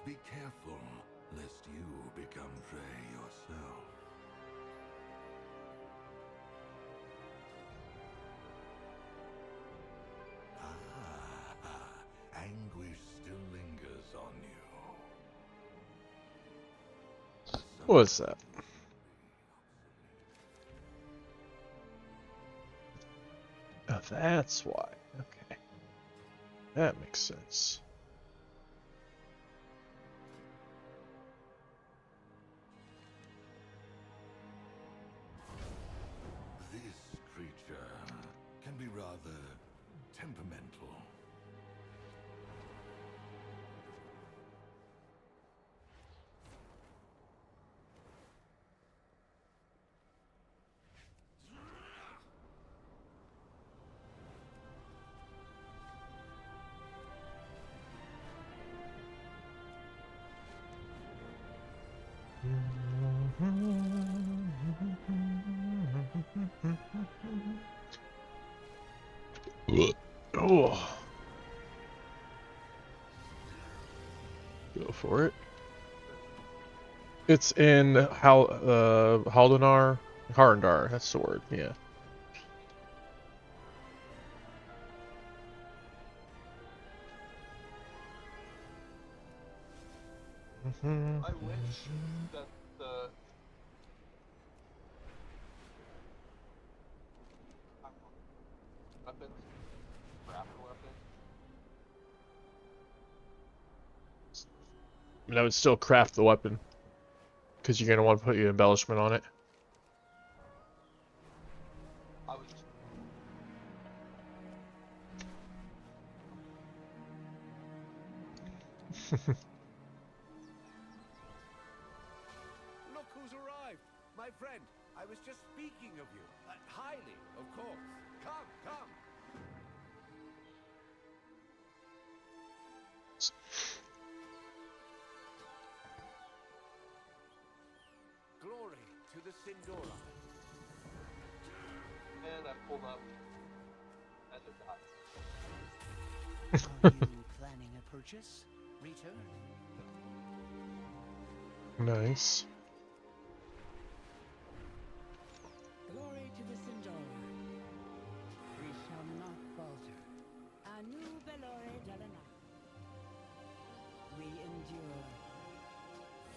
Be careful, lest you become prey yourself. Anguish still lingers on you. What's that? Oh, that's why. Okay. That makes sense. This creature can be rather temperamental. Oh. Go for it. It's in Haldanar? Harndar, that's the word, yeah. I wish that the weapons, craft weapons. I mean, I would still craft the weapon, because you're going to want to put your embellishment on it. I was just Look who's arrived! My friend, I was just speaking of you. Highly, of course. Come, come! Glory to the Sindora. and I pulled up and it died. Are you planning a purchase? Return? Nice. Glory to the Sindora. We shall not falter. Anu Belore Dalana. We endure.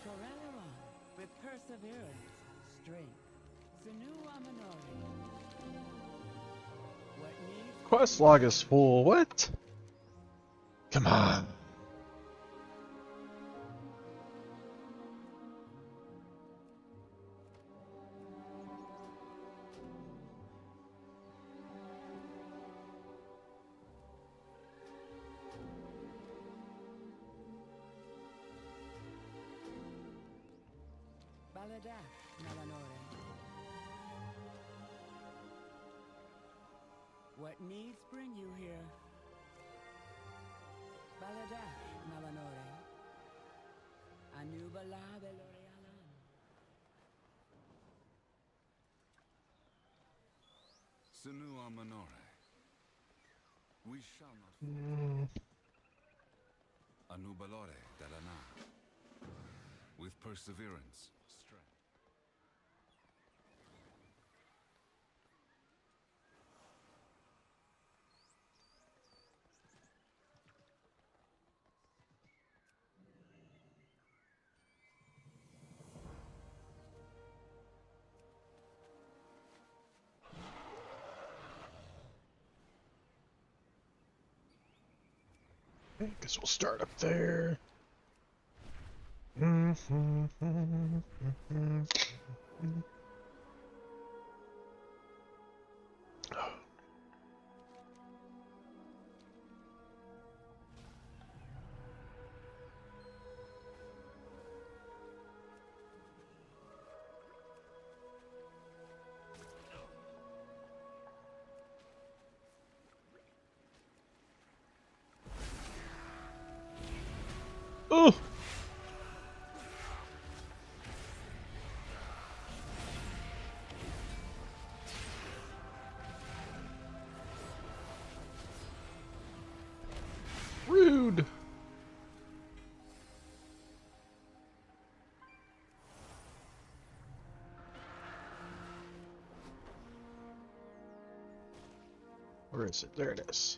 Toreleron with perseverance, strength. Senu Amanori. What needs Quest log is full. What? Come on. Baladash Nalanore. What needs bring you here? Baladash Nalanore. Anubala Belorialan. Senua Manore. We shall not Anubalore Dalana. With perseverance, strength. I guess we'll start up there. Oh! Rude! Where is it? There it is.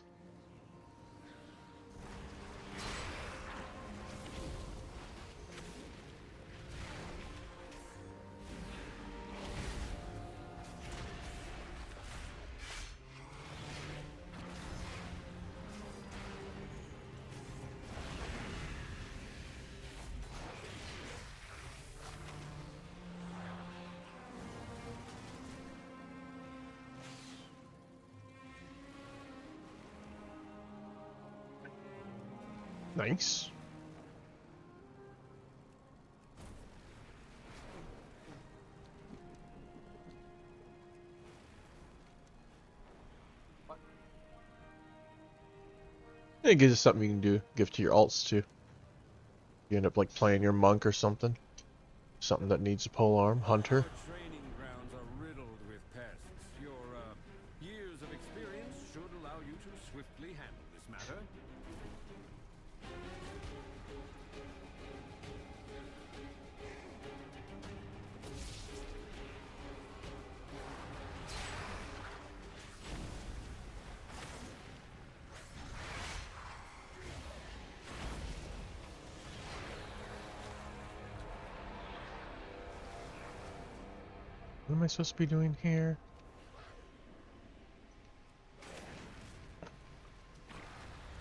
Nice. It gives you something you can do, give to your alts too. You end up like playing your monk or something. Something that needs a pole arm, hunter. Our training grounds are riddled with pests. Your years of experience should allow you to swiftly handle this matter. What am I supposed to be doing here?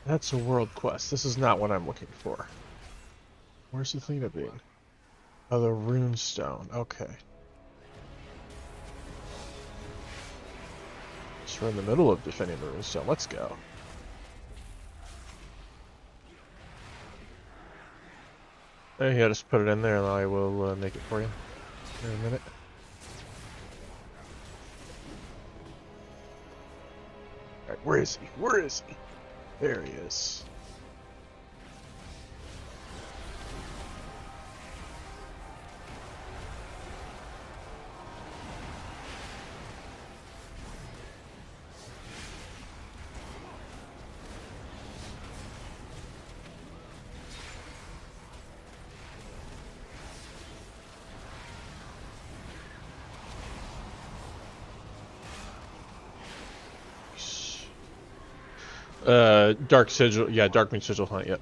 That's a world quest. This is not what I'm looking for. Where's Athena being? Oh, the rune stone. Okay. So we're in the middle of defending the rune stone. Let's go. Hey, yeah, just put it in there and I will make it for you in a minute. Alright, where is he? Where is he? There he is. Dark Sigil, yeah, Dark Moon Sigil Hunt, yep.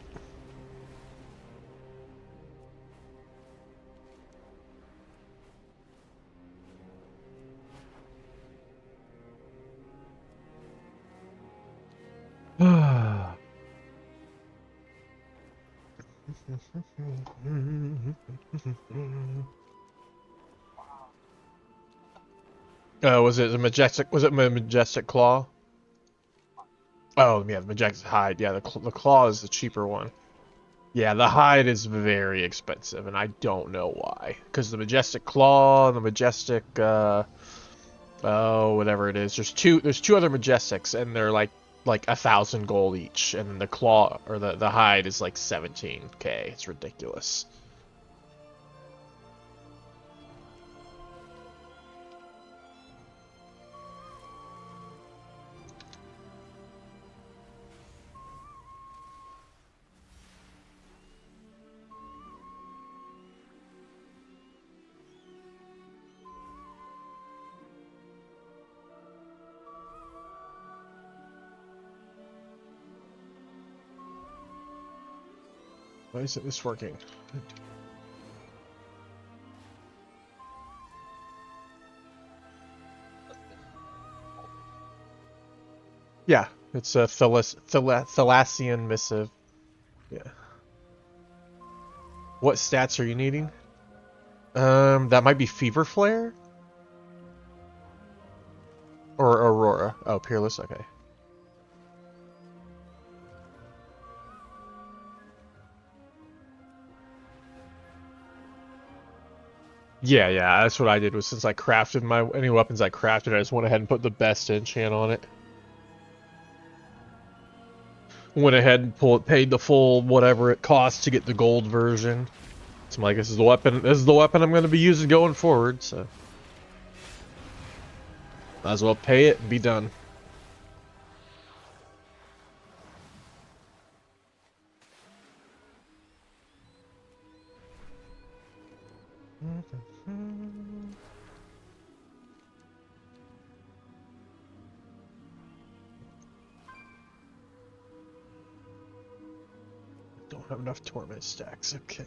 Was it the Majestic, was it Majestic Claw? Oh, yeah, the Majestic Hide. Yeah, the Claw is the cheaper one. Yeah, the Hide is very expensive, and I don't know why. Because the Majestic Claw and the Majestic, oh, whatever it is. There's two other Majestics, and they're like 1,000 gold each. And the Claw, or the Hide is like 17k. It's ridiculous. Why isn't this working? Yeah, it's a Thalassian missive. Yeah. What stats are you needing? That might be Fever Flare? Or Aurora. Oh, Peerless, okay. Yeah, that's what I did. Was since I crafted any weapons I crafted, I just went ahead and put the best enchant on it. Went ahead and paid the full whatever it costs to get the gold version. So I'm like, this is the weapon. This is the weapon I'm going to be using going forward. So might as well pay it and be done. have enough torment stacks. Okay.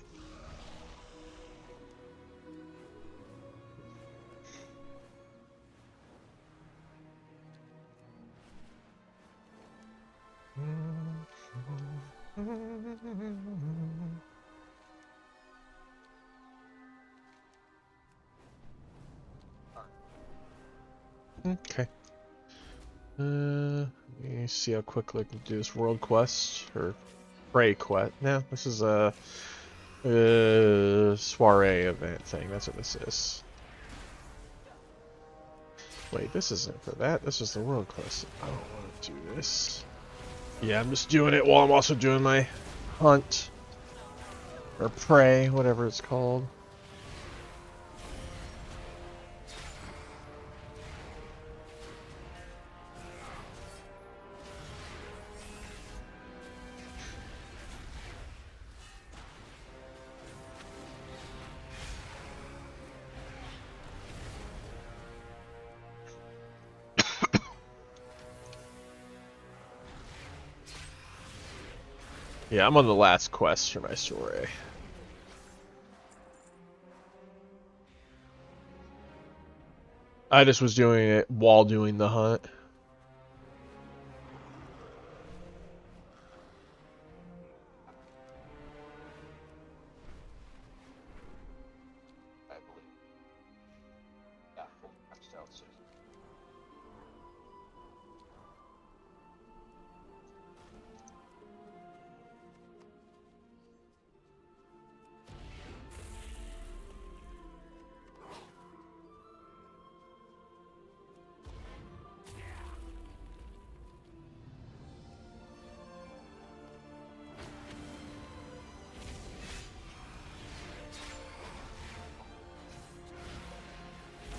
Okay. Let me see how quickly I can do this world quest or prey quest. No, this is a soiree event thing. That's what this is. Wait, this isn't for that. This is the world quest. I don't want to do this. Yeah, I'm just doing it while I'm also doing my hunt or prey, whatever it's called. Yeah, I'm on the last quest for my soiree. I just was doing it while doing the hunt. I believe. Yeah, full maxed out. So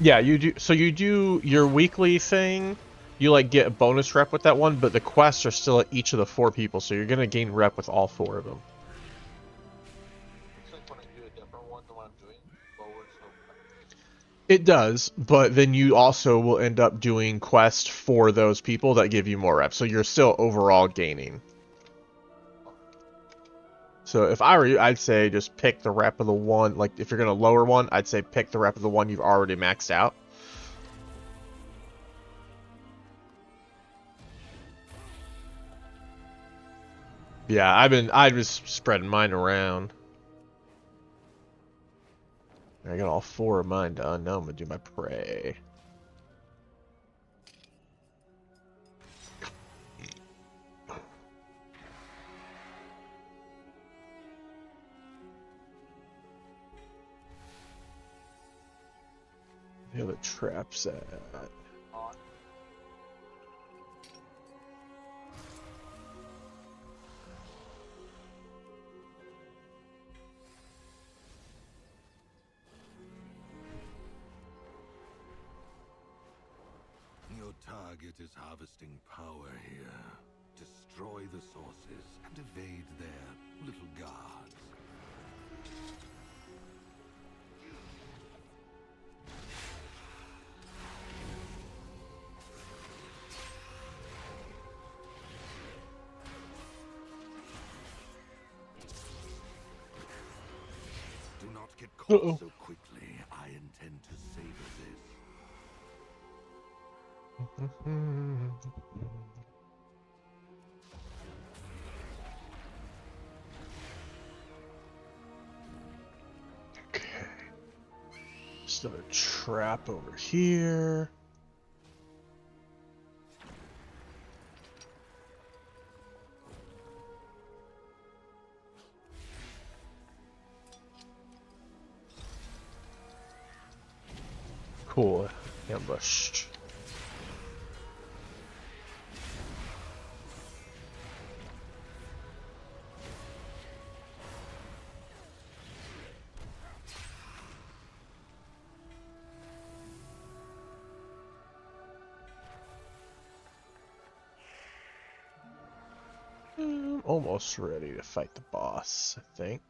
Yeah, you do. So you do your weekly thing. You like get a bonus rep with that one, but the quests are still at each of the 4 people, so you're gonna gain rep with all 4 of them. it's like when I do a different one than what I'm doing, lower so It does, but then you also will end up doing quests for those people that give you more reps, so you're still overall gaining. So if I were you, I'd say just pick the rep of the one, like if you're gonna lower one, I'd say pick the rep of the one you've already maxed out. Yeah, I was spreading mine around. I got all 4 of mine done. Now I'm gonna do my prey. The other traps at. on. Your target is harvesting power here. Destroy the sources and evade their little guards. Do not get caught so quickly. I intend to savor this. Okay. Just another trap over here. Cool. Ambushed. I'm almost ready to fight the boss, I think.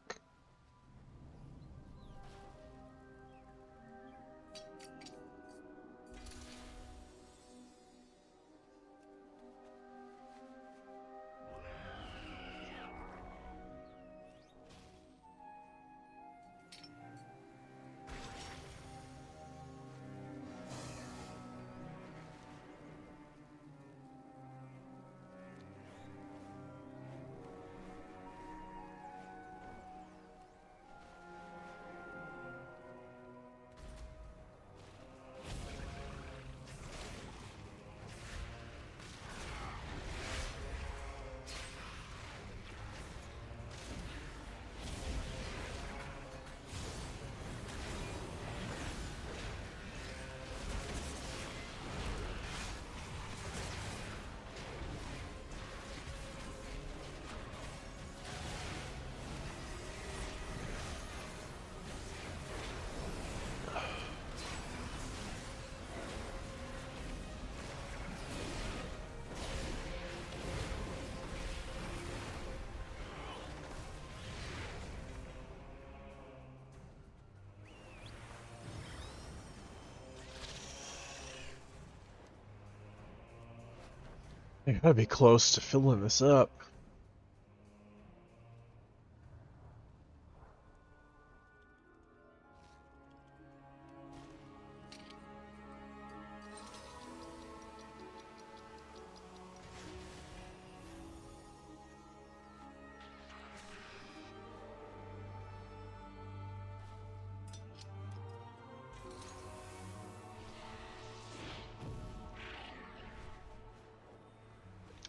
I gotta be close to filling this up.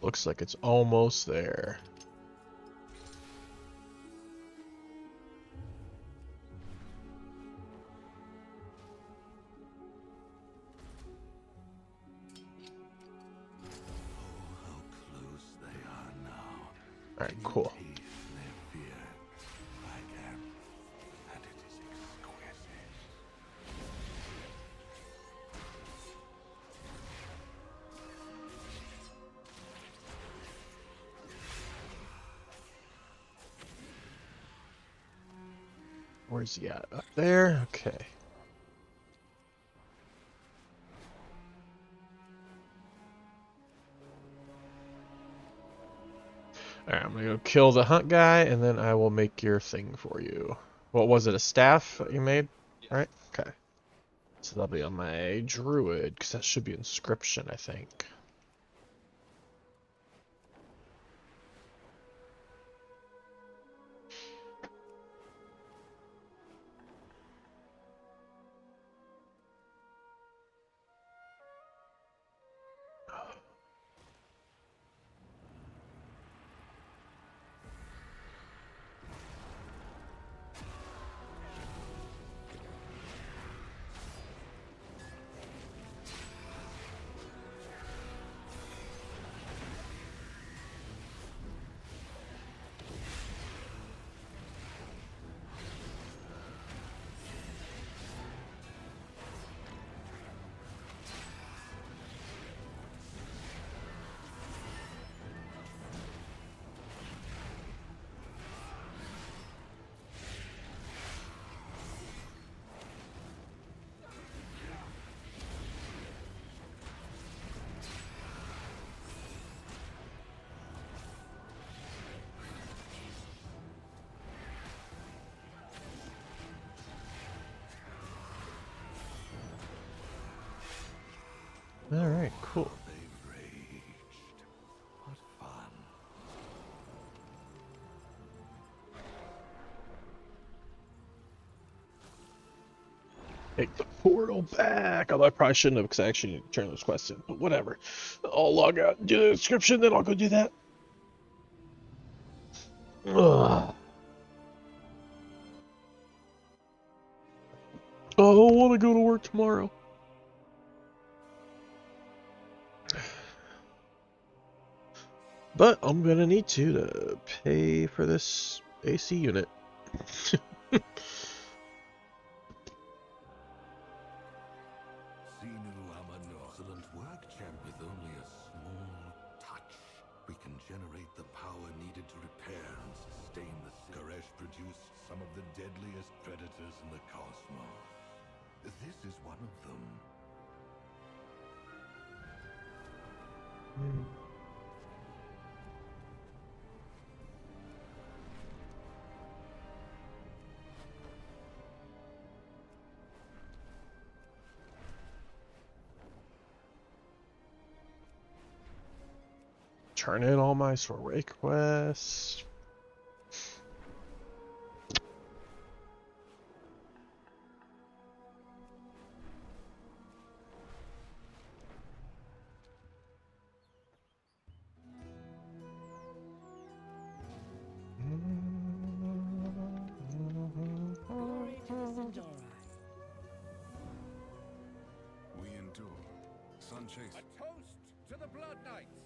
Looks like it's almost there. Oh, how close they are now. Alright, cool. Taste their fear. I can. And it is exquisite. Where's he at? Up there? Okay. Alright, I'm gonna go kill the hunt guy, and then I will make your thing for you. What was it, a staff that you made? Yeah. Alright, okay. So that'll be on my druid, because that should be inscription, I think. Alright, cool. They raged. What fun. Take the portal back. Although I probably shouldn't have, because I actually need to turn those quests in. But whatever. I'll log out and do the description, then I'll go do that. Ugh. Oh, I don't want to go to work tomorrow. But I'm gonna need to pay for this AC unit. Sinu Amano. Excellent work, champ. With only a small touch, we can generate the power needed to repair and sustain the Garesh produced some of the deadliest predators in the cosmos. This is one of them. Turn in all my sorbet quests. Glory to the Sindora. We endure. Sun chase. A toast to the Blood Knights,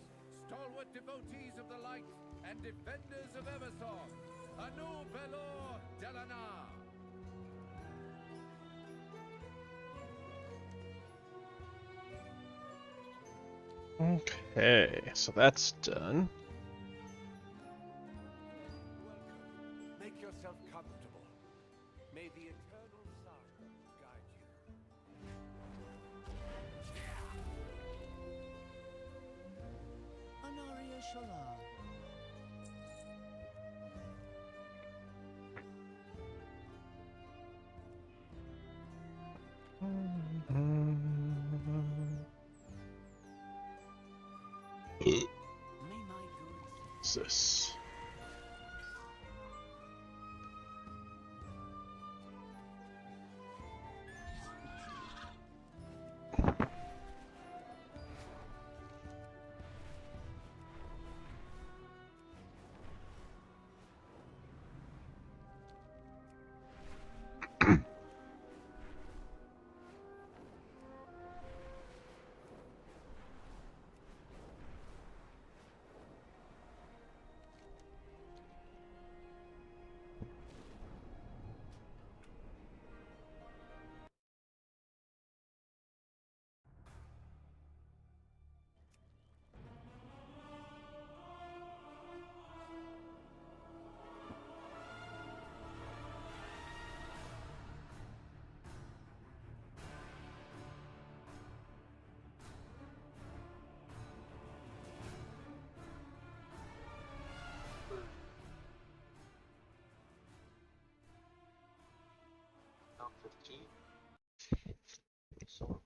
stalwart devotees of the light and defenders of Eversong. Anu Belor Delanar. Okay, so that's done. Welcome. Make yourself comfortable. May the eternal sun guide you. is this? Now 15. So.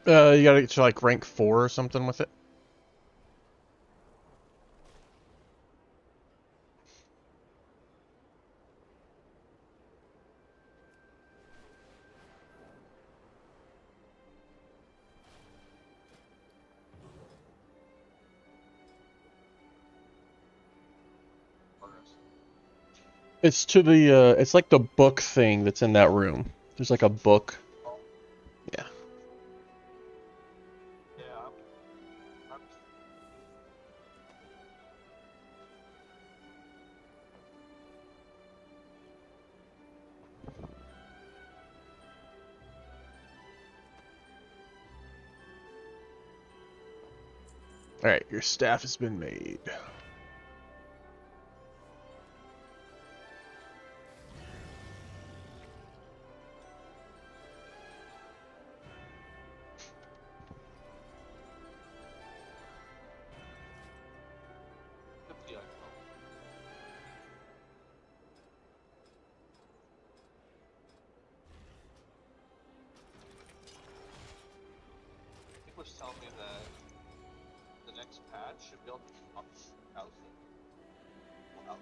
You gotta get to like rank 4 or something with it. It's to the, it's like the book thing that's in that room. There's like a book. Yeah. Yeah. Alright, your staff has been made. People just telling me that the next patch should be able to up housing. Well,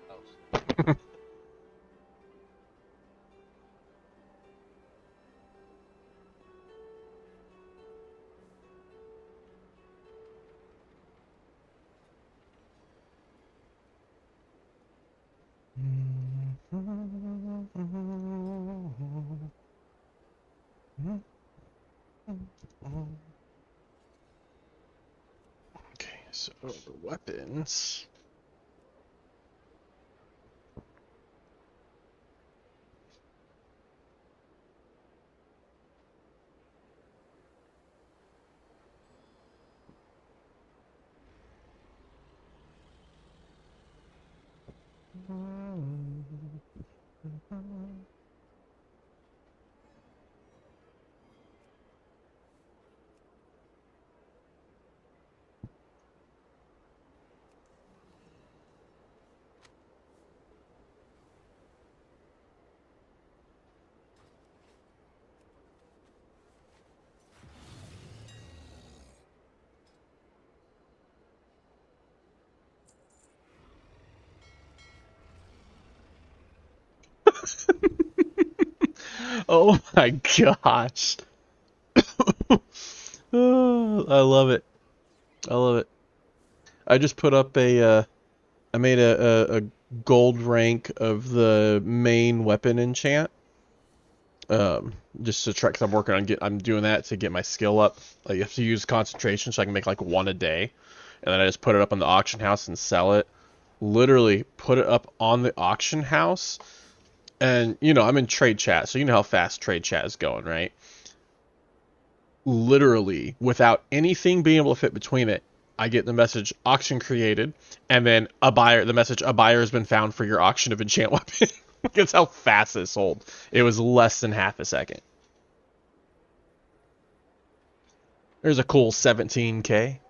house. Okay, so weapons. Oh my gosh. Oh, I love it. I love it. I just put up a, I made a gold rank of the main weapon enchant. Just to try, cause I'm working on I'm doing that to get my skill up. Like, you have to use concentration so I can make like one a day. And then I just put it up on the auction house and sell it. literally put it up on the auction house. And, you know, I'm in trade chat, so you know how fast trade chat is going, right? Literally, without anything being able to fit between it, I get the message, auction created, and then a buyer has been found for your auction of enchant weapon. That's how fast it sold. It was less than half a second. There's a cool 17K.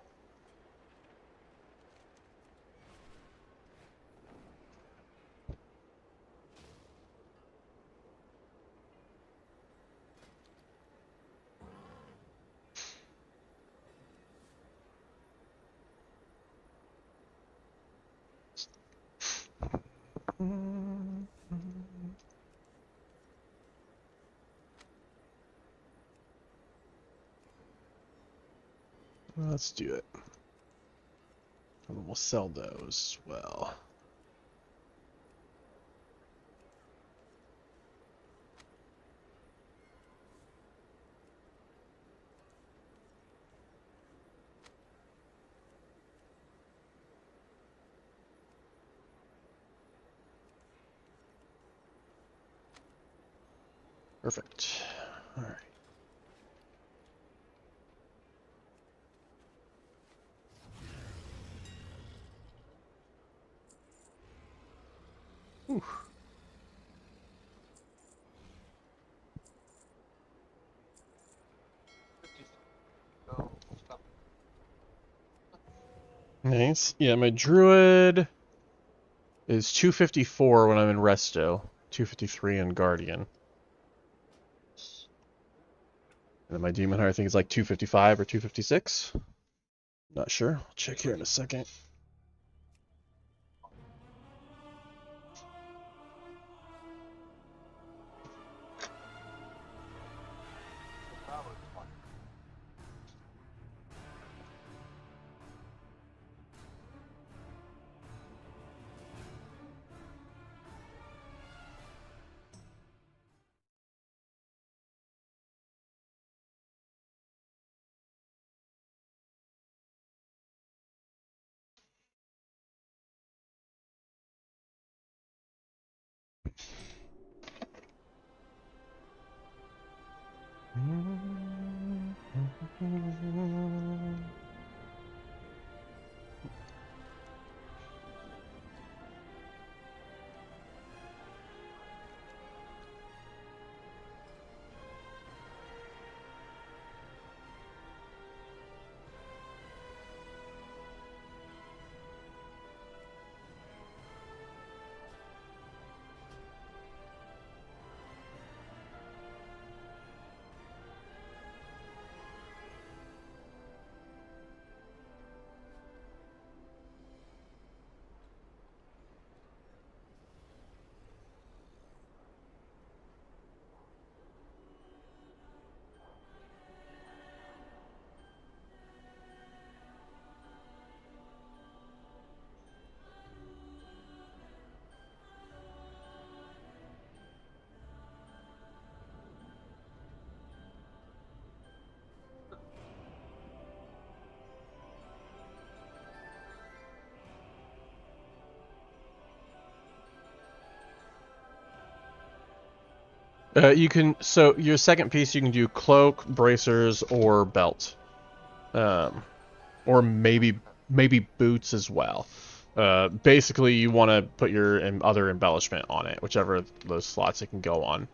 Let's do it. And then we'll sell those as well. Perfect. All right. Whew. Go. Stop. Nice. Yeah, my druid is 254 when I'm in Resto, 253 in Guardian. And then my demon hunter I think is like 255 or 256. Not sure. I'll check here in a second. That was fun. You can, so your second piece you can do cloak, bracers, or belt. Or maybe boots as well. Basically you want to put your other embellishment on it, whichever those slots it can go on.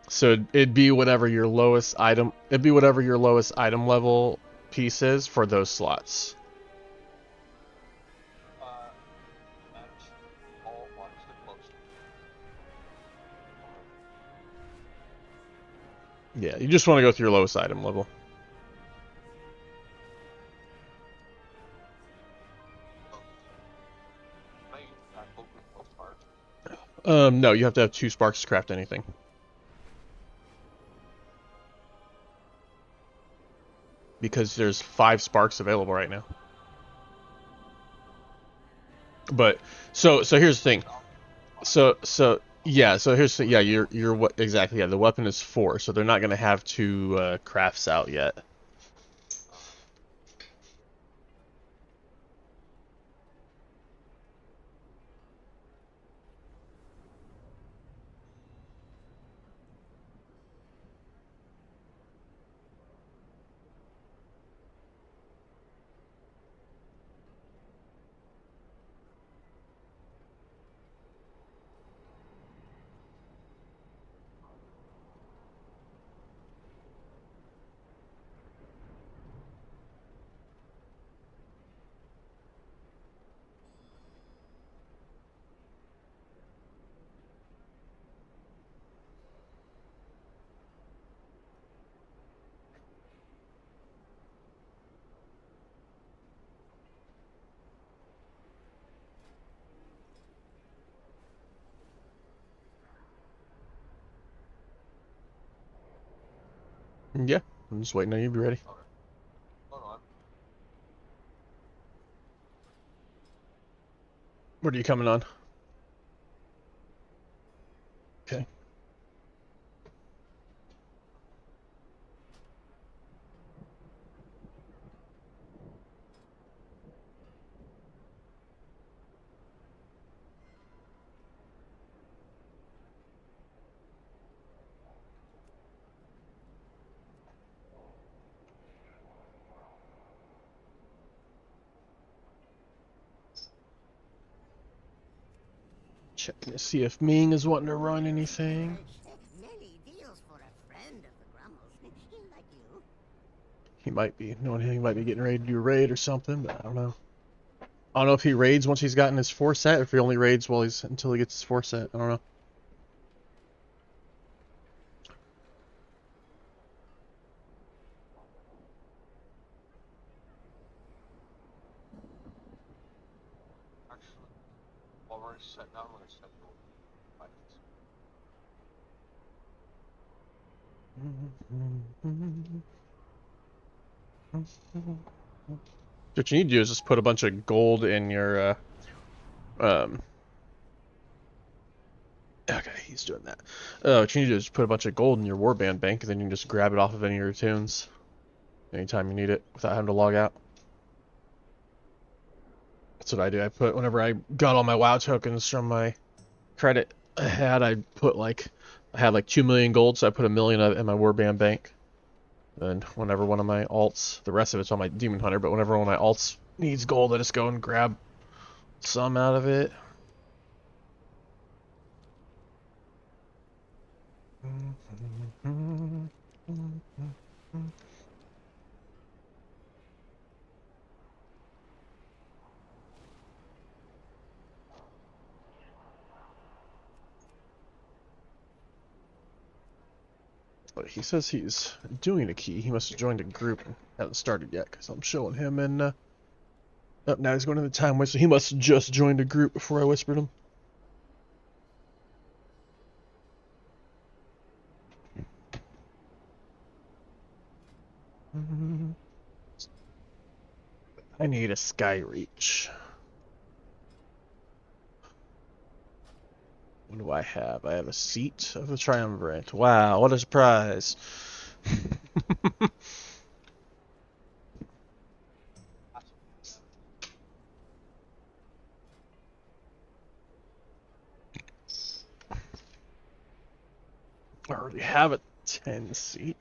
So it'd be whatever your lowest item level piece is for those slots. Match all ones the closest. Yeah, you just want to go through your lowest item level. Can I use that book with most parts? No, you have to have 2 sparks to craft anything. Because there's 5 sparks available right now. But so here's the thing. So here's the, yeah, you're what exactly, yeah, the weapon is 4, so they're not going to have 2 crafts out yet. Yeah, I'm just waiting on you to be ready. Okay. Hold on. What are you coming on? Okay. Checking to see if Ming is wanting to run anything. Nelly deals for a friend of the Grummels. Like you. He might be. Knowing him, he might be getting ready to do a raid or something, but I don't know. I don't know if he raids once he's gotten his 4 set, or if he only raids while until he gets his 4 set. I don't know. Actually, while we're set now, I'm gonna set the lights. What you need to do is just put a bunch of gold in your, Okay, he's doing that. What you need to do is put a bunch of gold in your warband bank, and then you can just grab it off of any of your tunes anytime you need it without having to log out. That's what I do. I put, whenever I got all my WoW tokens from my credit I had, I had like 2 million gold, so I put 1 million of it in my warband bank. And whenever one of my alts, the rest of it's on my Demon Hunter, but whenever one of my alts needs gold, I just go and grab some out of it. But he says he's doing a key. He must have joined a group and hasn't started yet, because I'm showing him in, oh, now he's going to the time whisper. He must have just joined a group before I whispered him. I need a Skyreach. What do I have? I have a seat of the Triumvirate. Wow, what a surprise. I already have a 10 seat.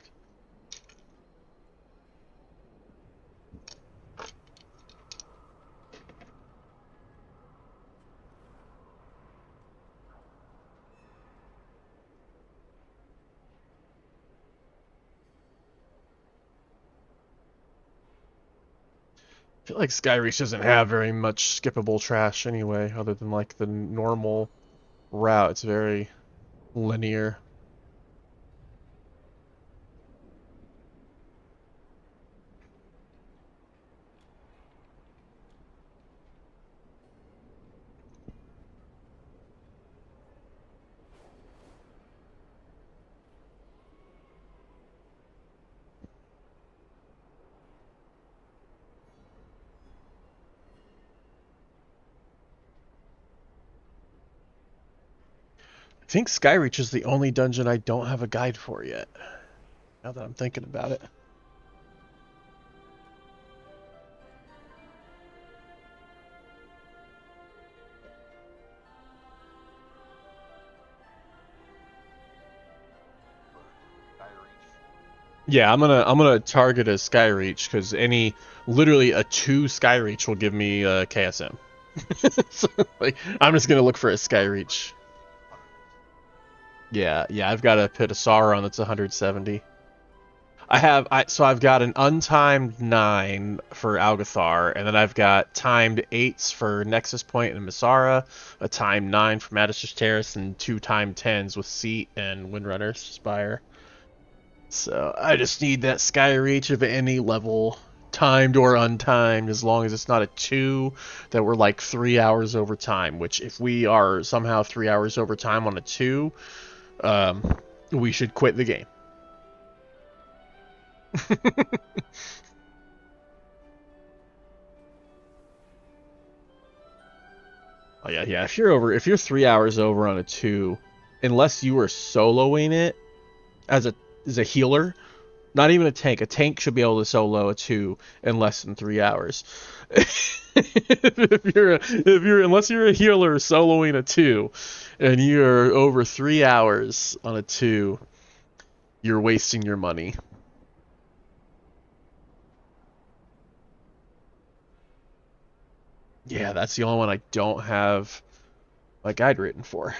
I feel like Skyreach doesn't have very much skippable trash anyway, other than like the normal route. It's very linear. I think Skyreach is the only dungeon I don't have a guide for yet, now that I'm thinking about it. Yeah, I'm gonna target a Skyreach, because literally a 2 Skyreach will give me a KSM. So, like, I'm just gonna look for a Skyreach. Yeah, I've got a Pit of Sauron that's 170. So I've got an untimed 9 for Algathar, and then I've got timed 8s for Nexus Point and Misara, a timed 9 for Madis's Terrace, and 2 timed 10s with Seat and Windrunner's Spire. So I just need that Skyreach of any level, timed or untimed, as long as it's not a 2 that we're like 3 hours over time, which if we are somehow 3 hours over time on a 2, we should quit the game. Oh yeah, yeah. If you're 3 hours over on a 2, unless you were soloing it as a healer, not even a tank should be able to solo a 2 in less than 3 hours. Unless you're a healer soloing a 2 and you're over 3 hours on a 2, you're wasting your money. Yeah, that's the only one I don't have my guide written for.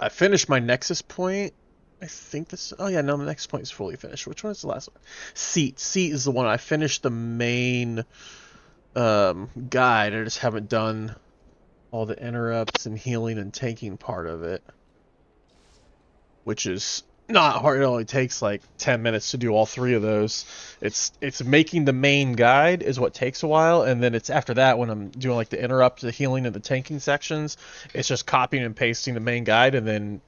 I finished my Nexus point. I think this. Oh yeah, no, the Nexus point is fully finished. Which one is the last one? Seat is the one I finished the main guide. I just haven't done all the interrupts and healing and tanking part of it, which is not hard. It only takes like 10 minutes to do all 3 of those. It's making the main guide is what takes a while, and then it's after that when I'm doing like the interrupt, the healing, and the tanking sections, it's just copying and pasting the main guide and then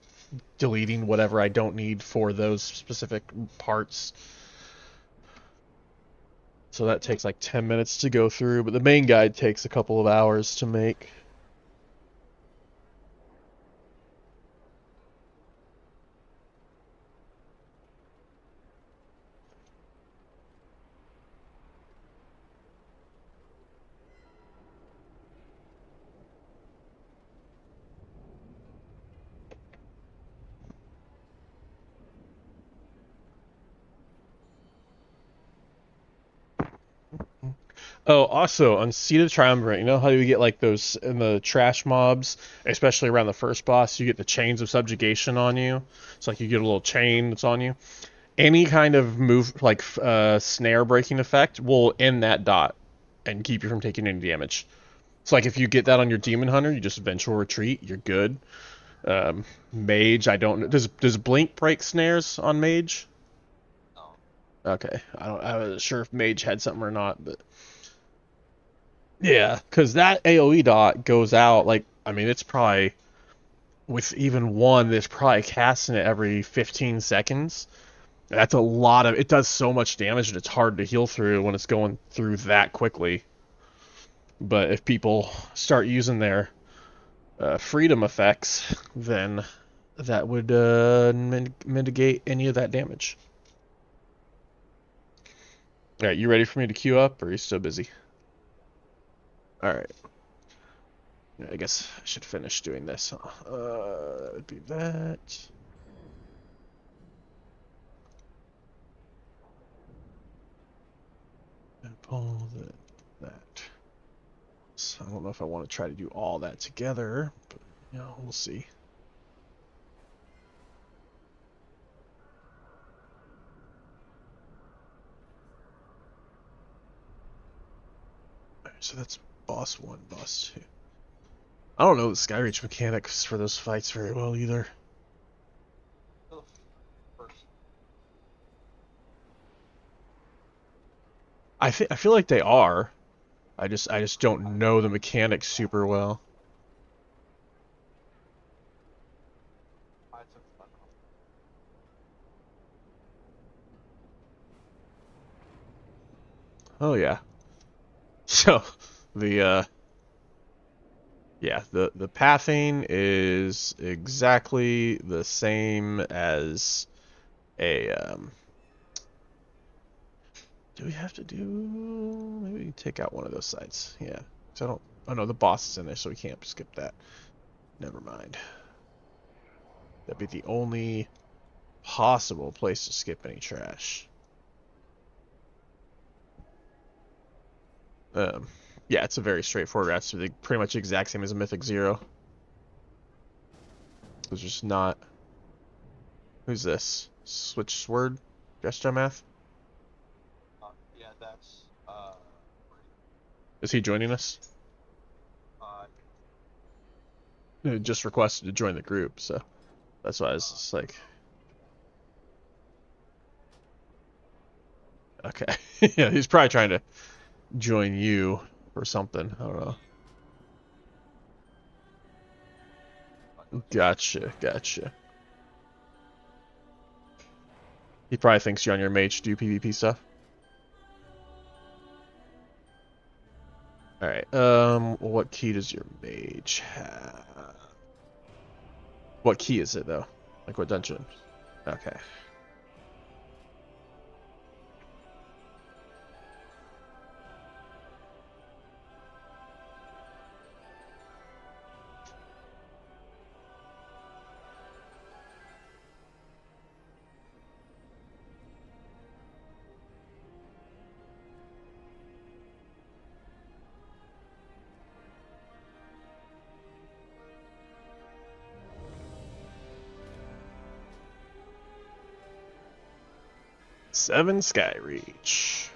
deleting whatever I don't need for those specific parts. So that takes like 10 minutes to go through, but the main guide takes a couple of hours to make. Oh, also on Seat of the Triumvirate, you know how you get like those in the trash mobs, especially around the first boss, you get the chains of subjugation on you. It's like you get a little chain that's on you. Any kind of move, like snare breaking effect, will end that dot and keep you from taking any damage. It's like if you get that on your Demon Hunter, you just eventual retreat, you're good. Mage, I don't know. Does Blink break snares on Mage? No. Okay, I wasn't sure if Mage had something or not, but yeah, because that AoE dot goes out, like, I mean, it's probably, with even one, that's probably casting it every 15 seconds. That's a lot of, it does so much damage and it's hard to heal through when it's going through that quickly. But if people start using their freedom effects, then that would mitigate any of that damage. Alright, you ready for me to queue up, or are you still busy? Alright. I guess I should finish doing this. That would be that. And pull that. So I don't know if I want to try to do all that together, but you know, we'll see. Alright, so that's boss 1, boss 2. I don't know the Skyreach mechanics for those fights very well either. I feel like they are. I just don't know the mechanics super well. Oh yeah. So the the pathing is exactly the same as a do we have to do, maybe we can take out one of those sides. Yeah. So I don't, oh no, the boss is in there, so we can't skip that. Never mind. That'd be the only possible place to skip any trash. Yeah, it's a very straightforward route. So pretty much exact same as a Mythic 0. There's just not. Who's this? Switch Sword? Gesture Math? Yeah, that's Is he joining us? He just requested to join the group, so that's why I was just like. Okay. Yeah, he's probably trying to join you or something. I don't know. Gotcha. He probably thinks you're on your mage to do PvP stuff. Alright, what key does your mage have? What key is it, though? Like, what dungeon? Okay. Seven Skyreach.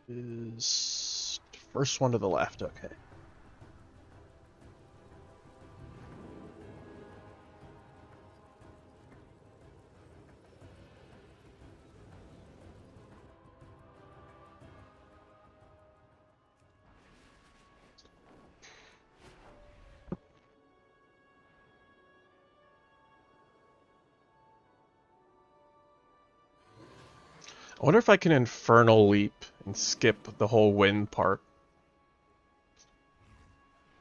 Is first one to the left, okay. I wonder if I can Infernal Leap and skip the whole wind part.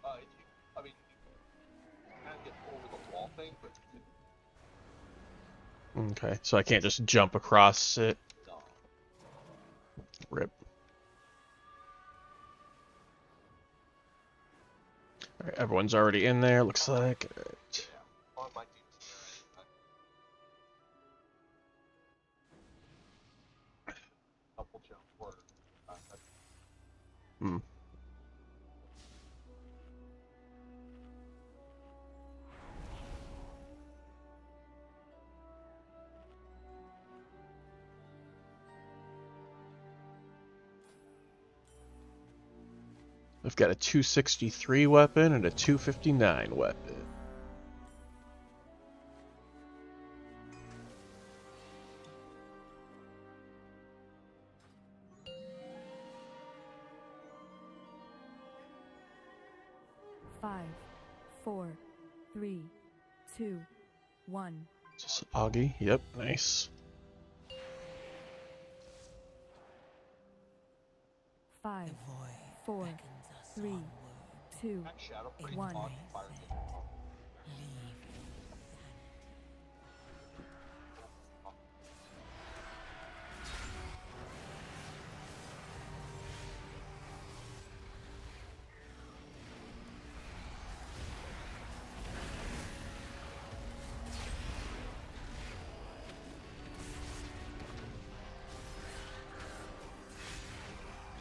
I mean, you can get over the wall thing, but Okay, so I can't just jump across it. no. Rip. Alright, everyone's already in there, looks like. Alright. On my team's couple jump for Hmm. I've got a 263 weapon and a 259 weapon. Five, 4, 3, 2, 1. Is this Augie? Yep, nice. 5, 4, 3, 2, that shadow pretty 1. on fire.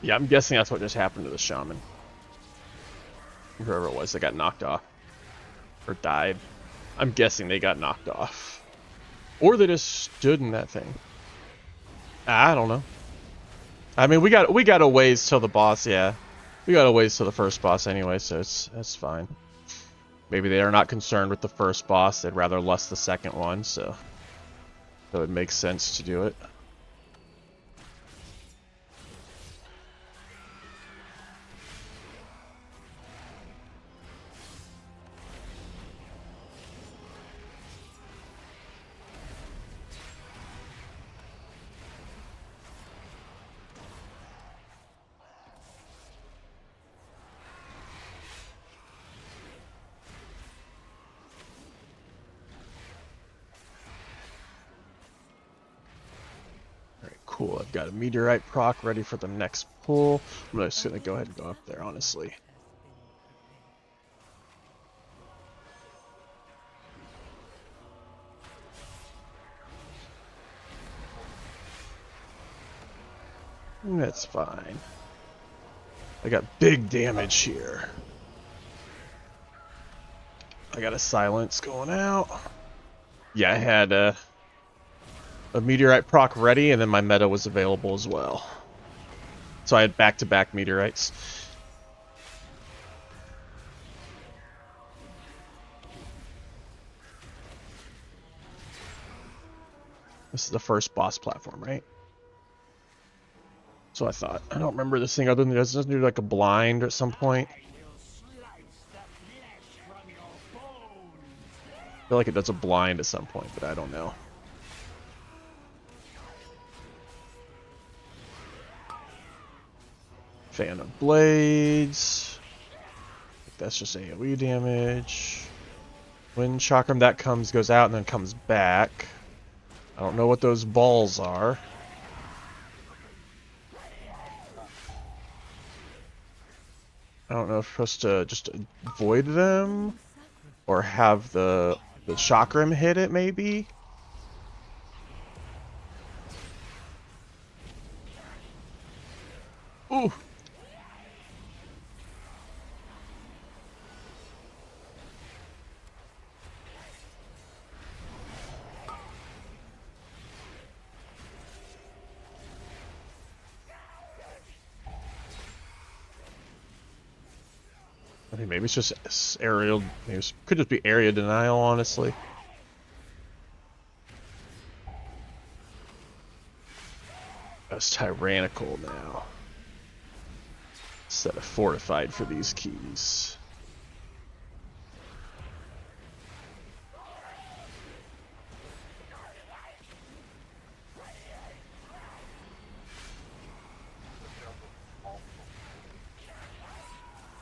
Yeah, I'm guessing that's what just happened to the shaman. Whoever it was that got knocked off. Or died. I'm guessing they got knocked off. Or they just stood in that thing. I don't know. I mean, we got a ways till the boss, yeah. We got a ways till the first boss anyway, so that's fine. Maybe they are not concerned with the first boss, they'd rather lust the second one, so it makes sense to do it. Cool, I've got a meteorite proc ready for the next pull. I'm just gonna go ahead and go up there, honestly. That's fine. I got big damage here. I got a silence going out. Yeah, I had a meteorite proc ready, and then my meta was available as well. So I had back-to-back meteorites. This is the first boss platform, right? So I thought. I don't remember this thing other than it doesn't do like a blind at some point. I feel like it does a blind at some point, but I don't know. Fan of Blades. That's just AoE damage. When Chakram that goes out and then comes back. I don't know what those balls are. I don't know if I'm supposed to just avoid them or have the Chakram hit it maybe. Ooh. I think maybe it's just aerial. Maybe it could just be area denial, honestly. That's tyrannical now. Instead of fortified for these keys.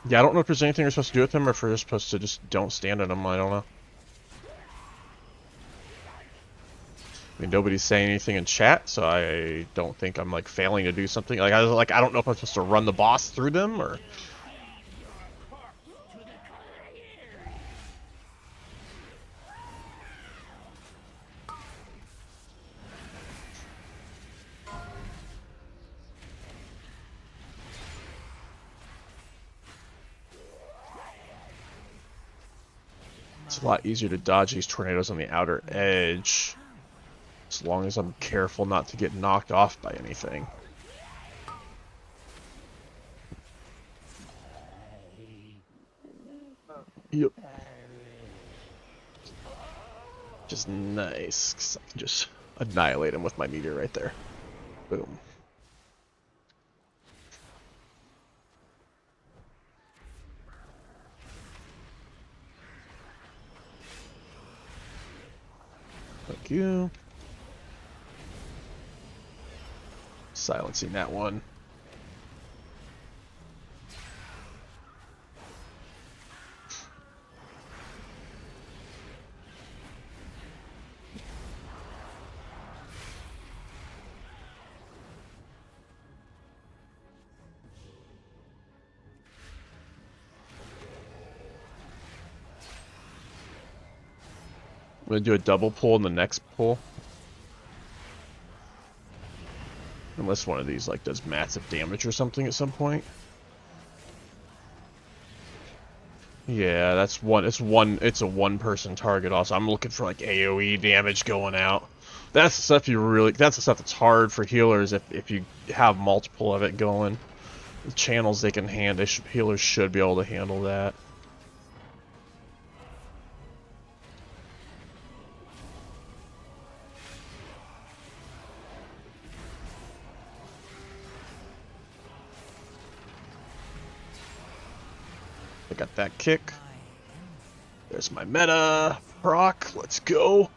Yeah, I don't know if there's anything we're supposed to do with him or if we're just supposed to just don't stand on him. I don't know. I mean, nobody's saying anything in chat, so I don't think I'm like failing to do something. Like I don't know if I'm supposed to run the boss through them or. It's a lot easier to dodge these tornadoes on the outer edge. As long as I'm careful not to get knocked off by anything. Yep. Just nice, 'cause I can just annihilate him with my meteor right there. Boom. Thank you. Silencing that one. I'm gonna do a double pull in the next pull. Unless one of these like does massive damage or something at some point. Yeah, that's one. It's a one-person target. Also, I'm looking for like AOE damage going out. That's the stuff you really. That's the stuff that's hard for healers if you have multiple of it going. The channels they can handle. Healers should be able to handle that. I got that kick. There's my meta proc. Let's go.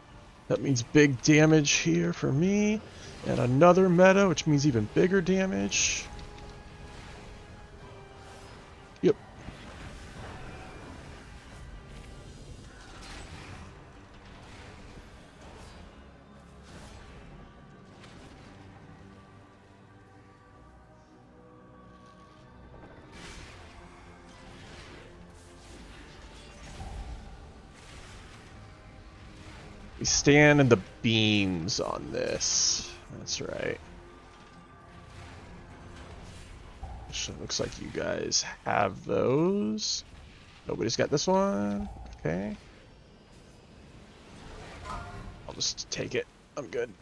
That means big damage here for me. And another meta, which means even bigger damage. Yep. We stand in the beams on this. That's right. So it looks like you guys have those. Nobody's got this one. Okay. I'll just take it. I'm good.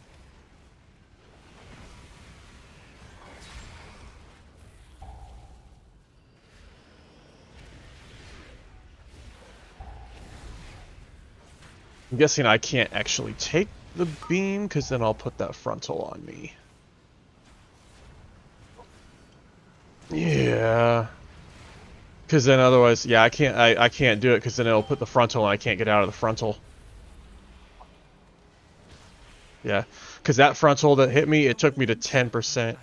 I'm guessing I can't actually take the beam, because then I'll put that frontal on me. Yeah. Because then otherwise, yeah, I can't do it, because then it'll put the frontal and I can't get out of the frontal. Yeah. Because that frontal that hit me, it took me to 10%.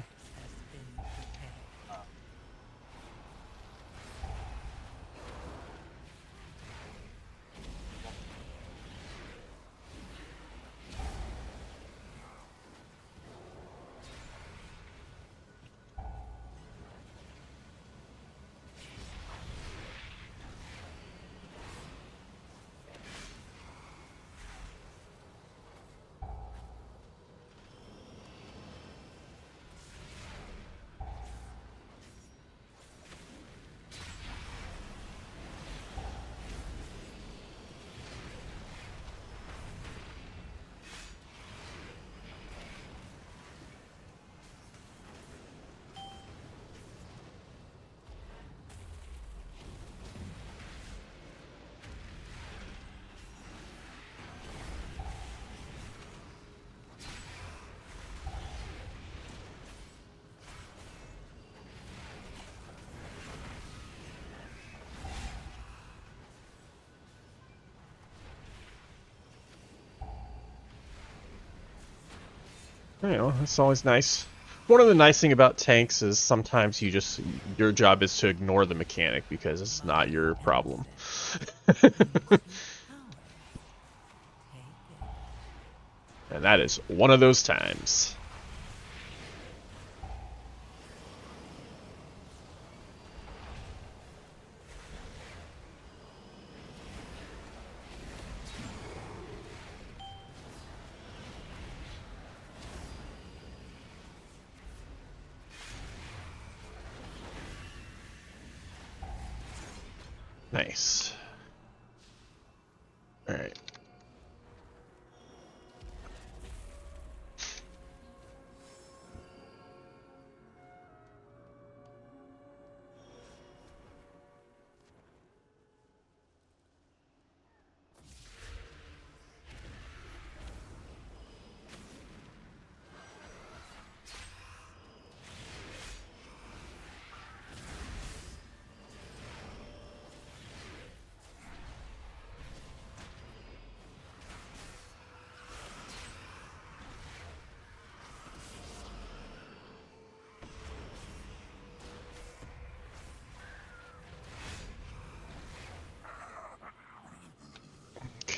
You know, it's always nice. One of the nice thing about tanks is sometimes your job is to ignore the mechanic because it's not your problem. And that is one of those times. Nice. All right.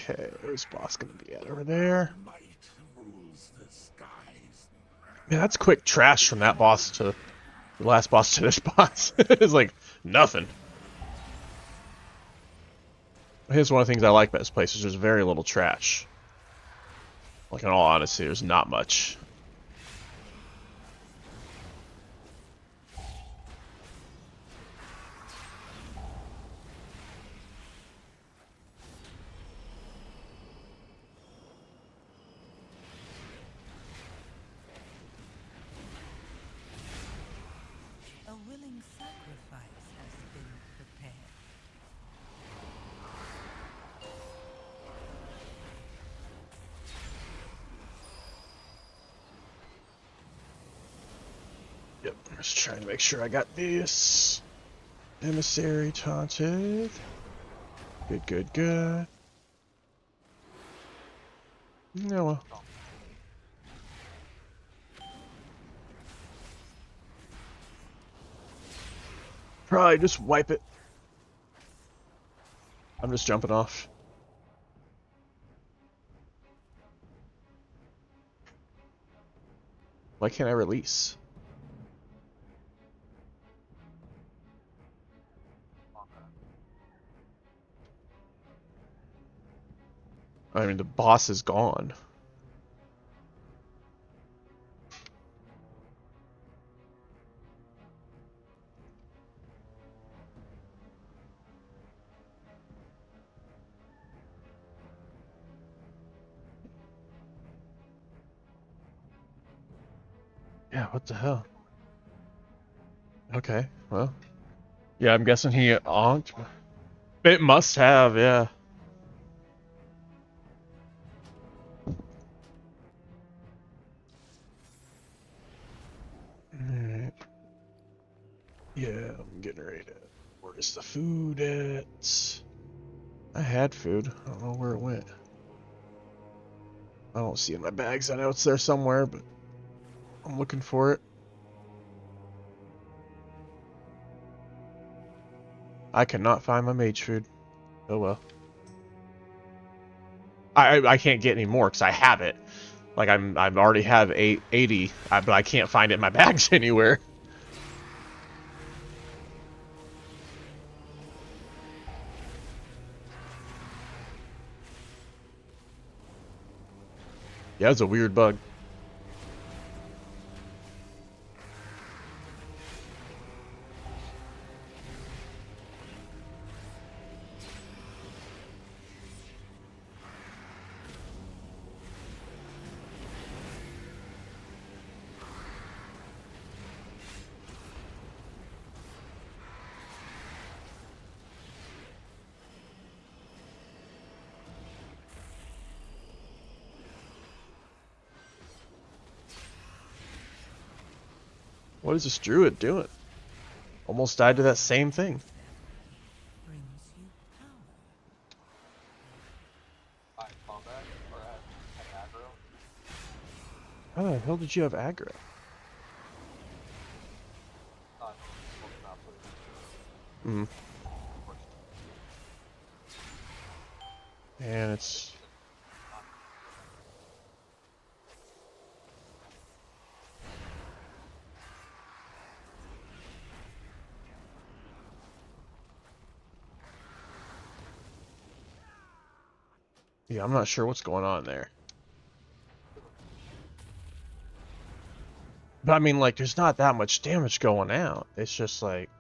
Okay, where's boss gonna be at? Over there. Man, that's quick trash from that boss to the last boss to this boss. It's like nothing. Here's one of the things I like about this place is there's very little trash. Like in all honesty, there's not much. A willing sacrifice has been prepared. Yep, I'm just trying to make sure I got this. Emissary taunted. Good, good, good. No, well. Probably just wipe it. I'm just jumping off. Why can't I release? I mean, the boss is gone. Yeah, what the hell? Okay, well. Yeah, I'm guessing he onked. It must have, yeah. Yeah, I'm getting ready to. Where's the food at? I had food. I don't know where it went. I don't see it in my bags. I know it's there somewhere, but I'm looking for it. I cannot find my mage food. Oh well. I can't get any more because I have it. Like I've already have 80, but I can't find it in my bags anywhere. Yeah, it's a weird bug. What is this druid doing? Almost died to that same thing. Brings you power. High combat or at aggro. How the hell did you have aggro? Not putting. And it's... Yeah, I'm not sure what's going on there. But I mean, like, there's not that much damage going out. It's just like...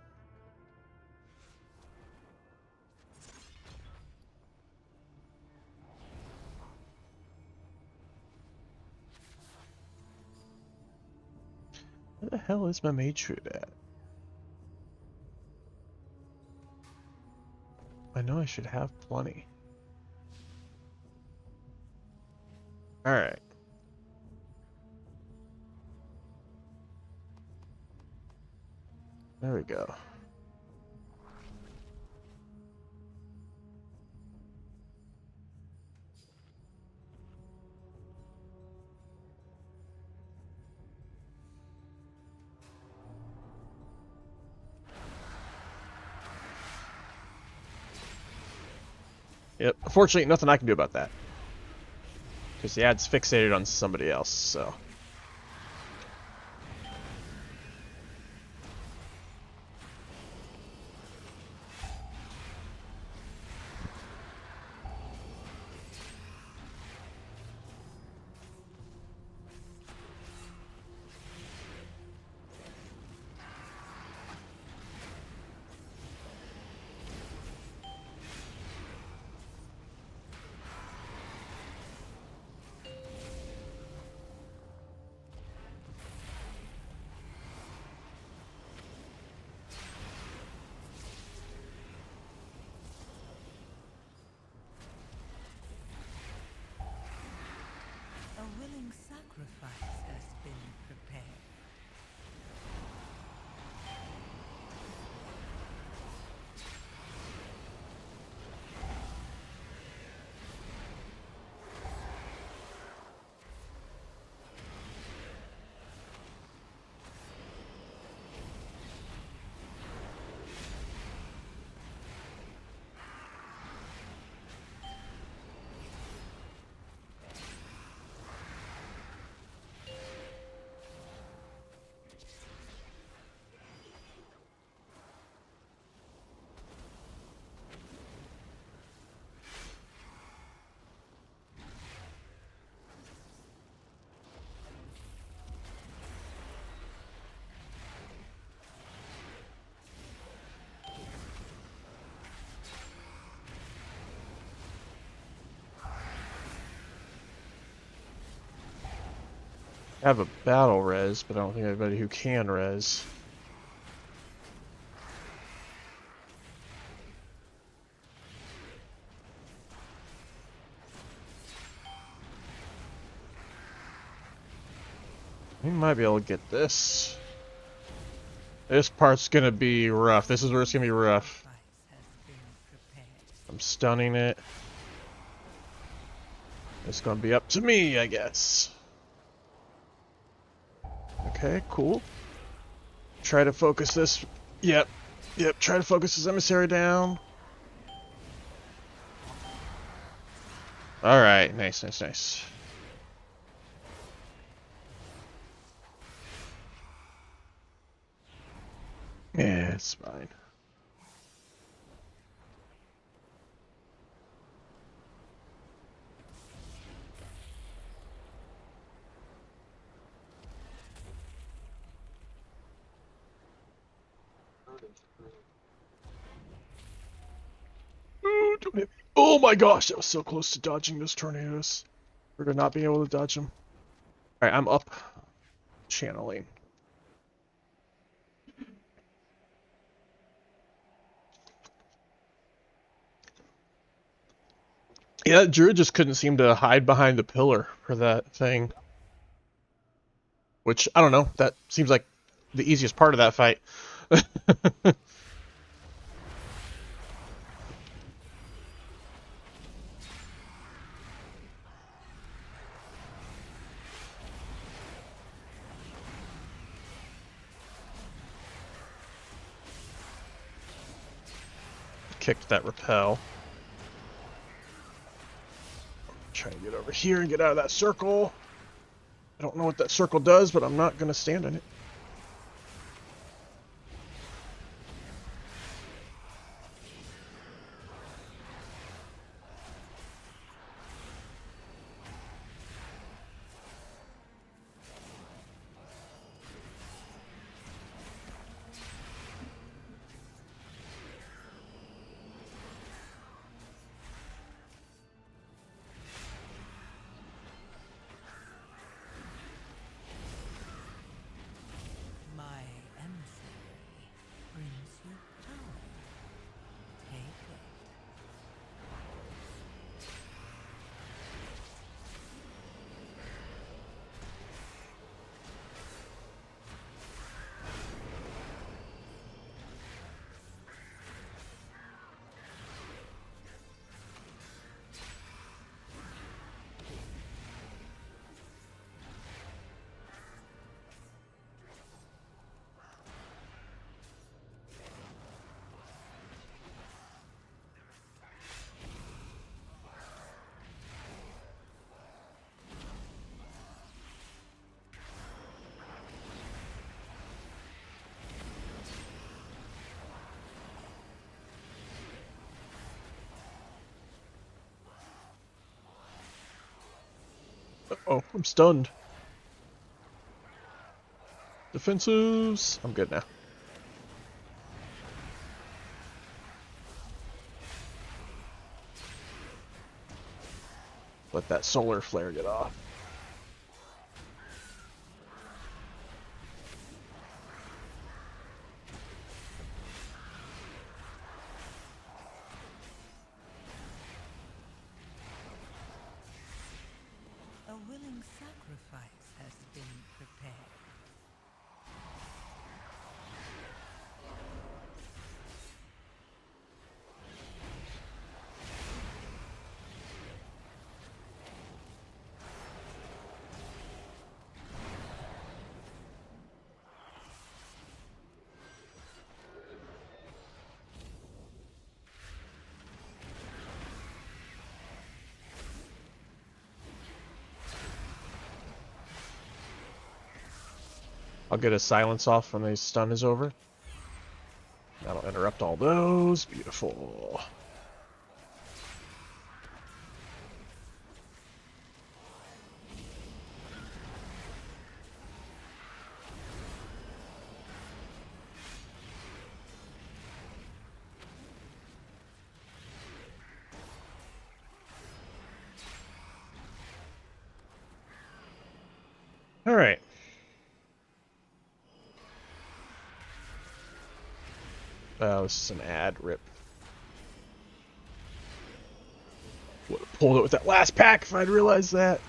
Where the hell is my mage food at? I know I should have plenty. Alright. There we go. Yep. Unfortunately, nothing I can do about that. Because the ad's fixated on somebody else, so... A willing sacrifice has been prepared. I have a battle res, but I don't think anybody who can res. We might be able to get this. This part's gonna be rough. This is where it's gonna be rough. Sacrifice has been prepared. I'm stunning it. It's gonna be up to me, I guess. Okay, cool. Try to focus this. Yep. Yep, try to focus this emissary down. Alright, nice, nice, nice. Yeah, it's fine. Ooh, don't hit me. Oh my gosh, that was so close to dodging those tornadoes. Or to not being able to dodge them. Alright, I'm up. Channeling. Yeah, Druid just couldn't seem to hide behind the pillar for that thing. Which, I don't know, that seems like the easiest part of that fight. Kicked that repel. Try to get over here and get out of that circle. I don't know what that circle does, but I'm not going to stand in it. My emissary brings you power. Take it. Uh-oh, I'm stunned. Defensives. I'm good now. Let that solar flare get off. A willing sacrifice has been prepared. I'll get a silence off when the stun is over. That'll interrupt all those. Beautiful. All right. Oh, this is an ad rip. Would have pulled it with that last pack if I'd realized that.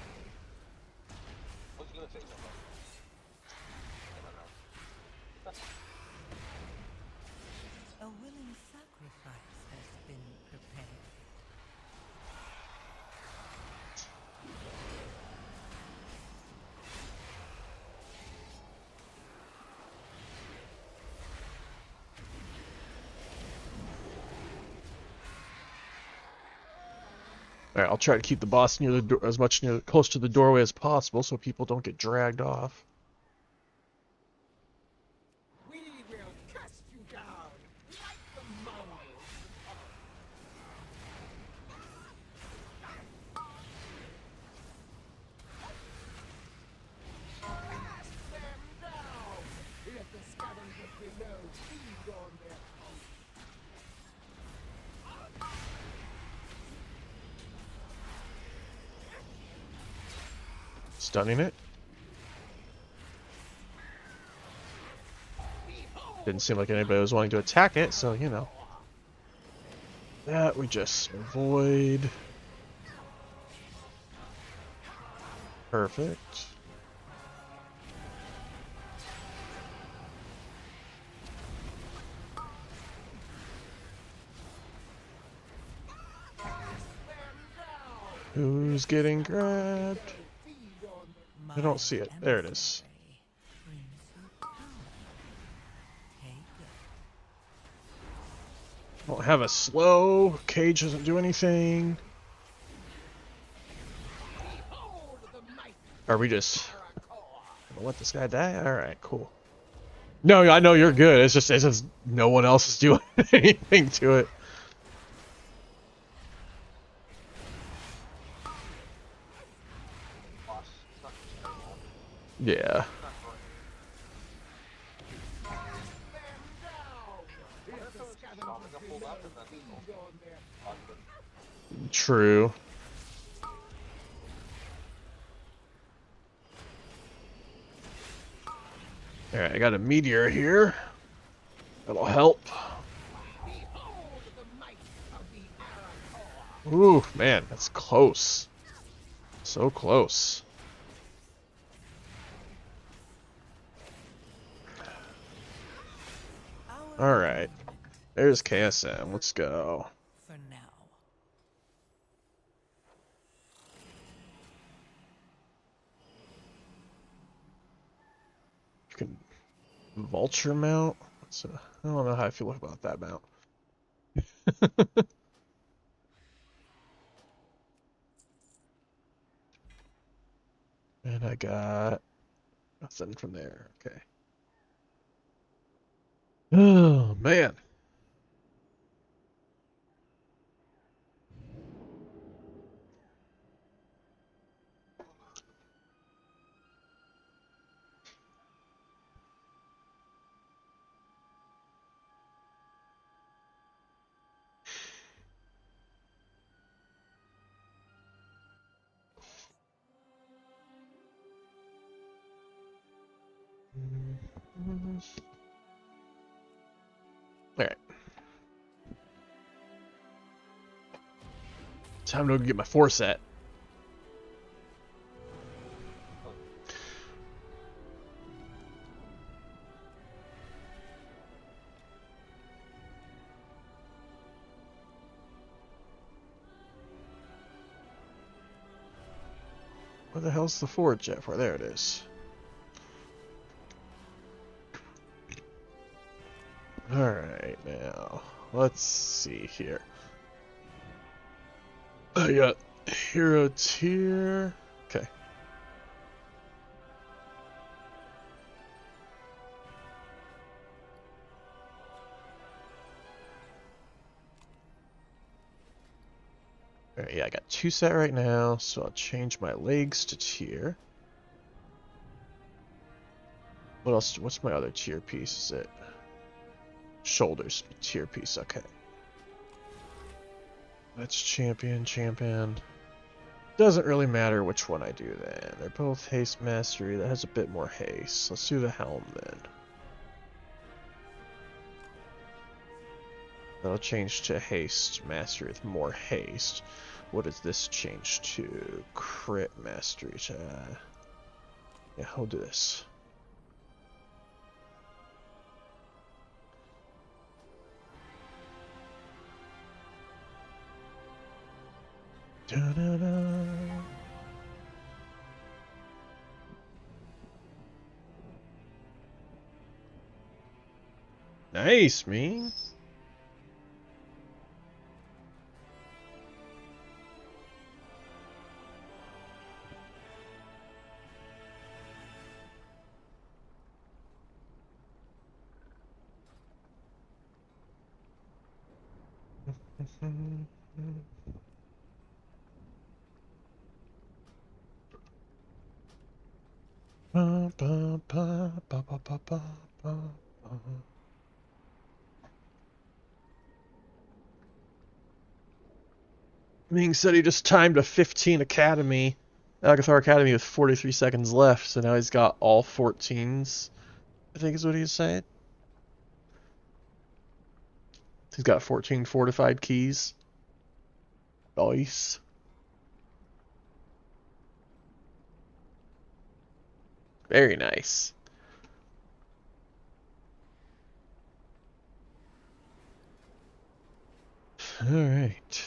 I was gonna say Alright, I'll try to keep the boss near the door, as much close to the doorway as possible so people don't get dragged off. We will cast you down like the mountains. Cast them down. Let the scavengers below feed on their Stunning it. Didn't seem like anybody was wanting to attack it, so, you know. That we just avoid. Perfect. Who's getting grabbed? I don't see it. There it is. Don't have a slow. Cage doesn't do anything. Are we just gonna let this guy die? Alright, cool. No, I know you're good. It's just no one else is doing anything to it. Boss, it's not terrible. Yeah. It's not great. What if it was stopping a full up and then awesome. True. Alright, I got a meteor here. That'll help. Ooh, man, that's close. So close. Alright. There's KSM. Let's go. For now. You can vulture mount. I don't know how I feel about that mount. And I got nothing from there. Okay. Oh man. Alright. Time to go get my 4 set. Where the hell's the forge at? Where there it is. Alright, now, let's see here. I got hero tier. Okay. Alright, yeah, I got 2 set right now, so I'll change my legs to tier. What else? What's my other tier piece? Is it shoulders tier piece? Okay. That's champion. Doesn't really matter which one I do then. They're both haste mastery. That has a bit more haste. Let's do the helm then. That'll change to haste mastery with more haste. What does this change to? Crit mastery. Yeah, I'll do this. Da-da-da. Nice, man. Ming said he just timed a 15 Academy, Agathar Academy with 43 seconds left, so now he's got all 14s, I think is what he was saying. He's got 14 fortified keys. Nice. Very nice. All right.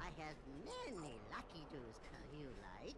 I have many lucky doos you like.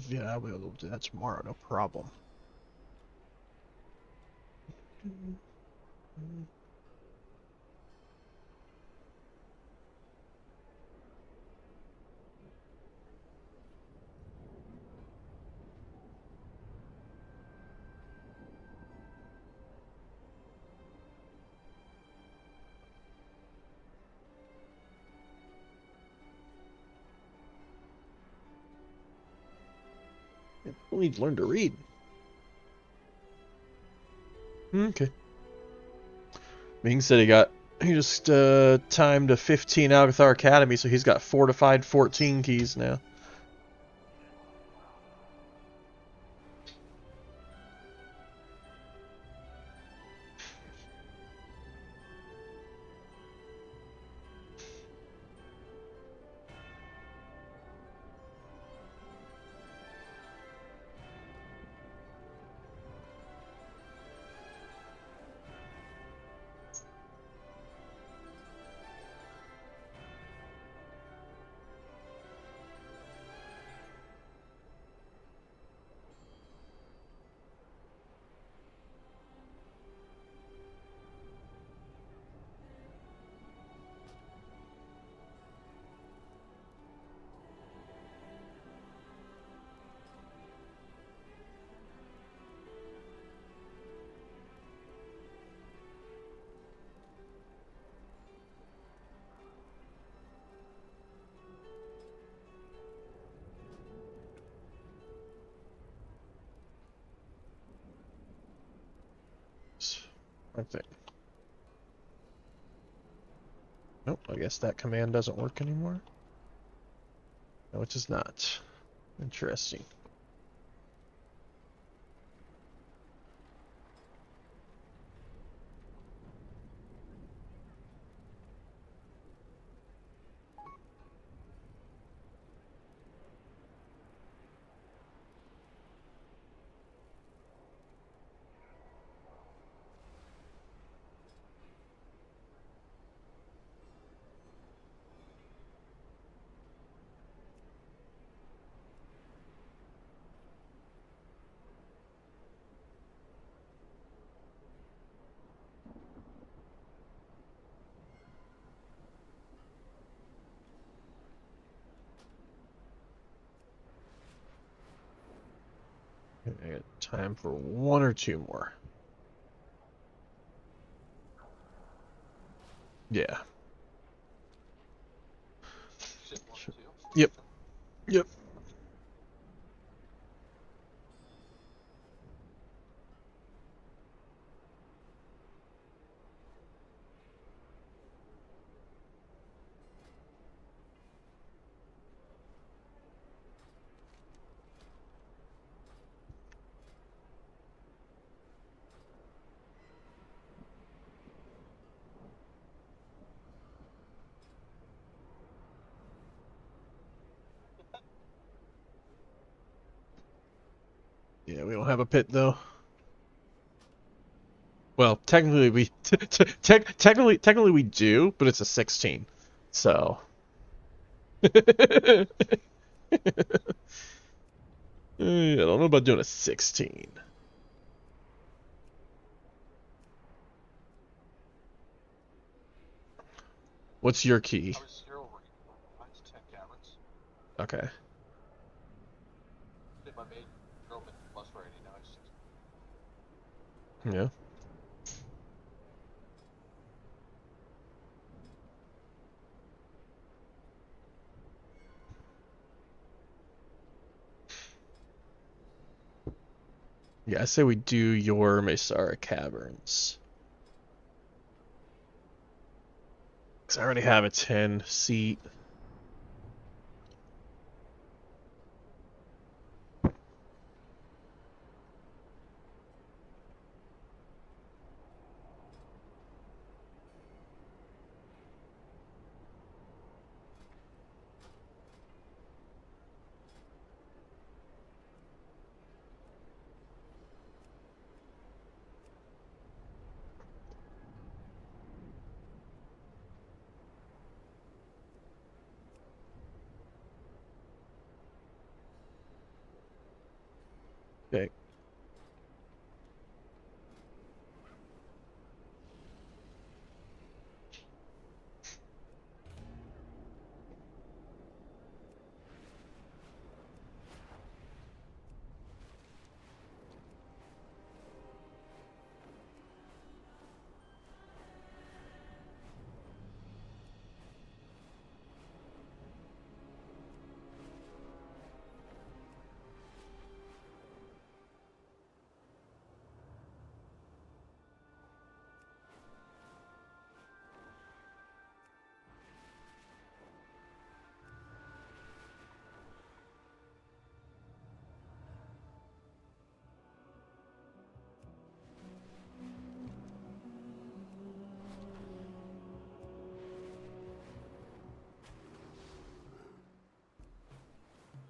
Yeah, I'll be able to do that tomorrow, no problem. People need to learn to read. Okay. Ming said he just timed a 15 Agathar Academy, so he's got fortified 14 keys now. I think. Nope, I guess that command doesn't work anymore. No, it does not. Interesting. I got time for one or two more. Yeah. Shit, 1 or 2. Yep. Yep. Yeah, we don't have a pit though. Well, technically we technically we do, but it's a 16. So I don't know about doing a 16. What's your key? I was 0 over. Mine's 10 caverns. Okay. Did my main girl been plus for 80 now? It's 6. Yeah. Yeah, I say we do your Mesara Caverns. Because I already have a 10 seat. Okay.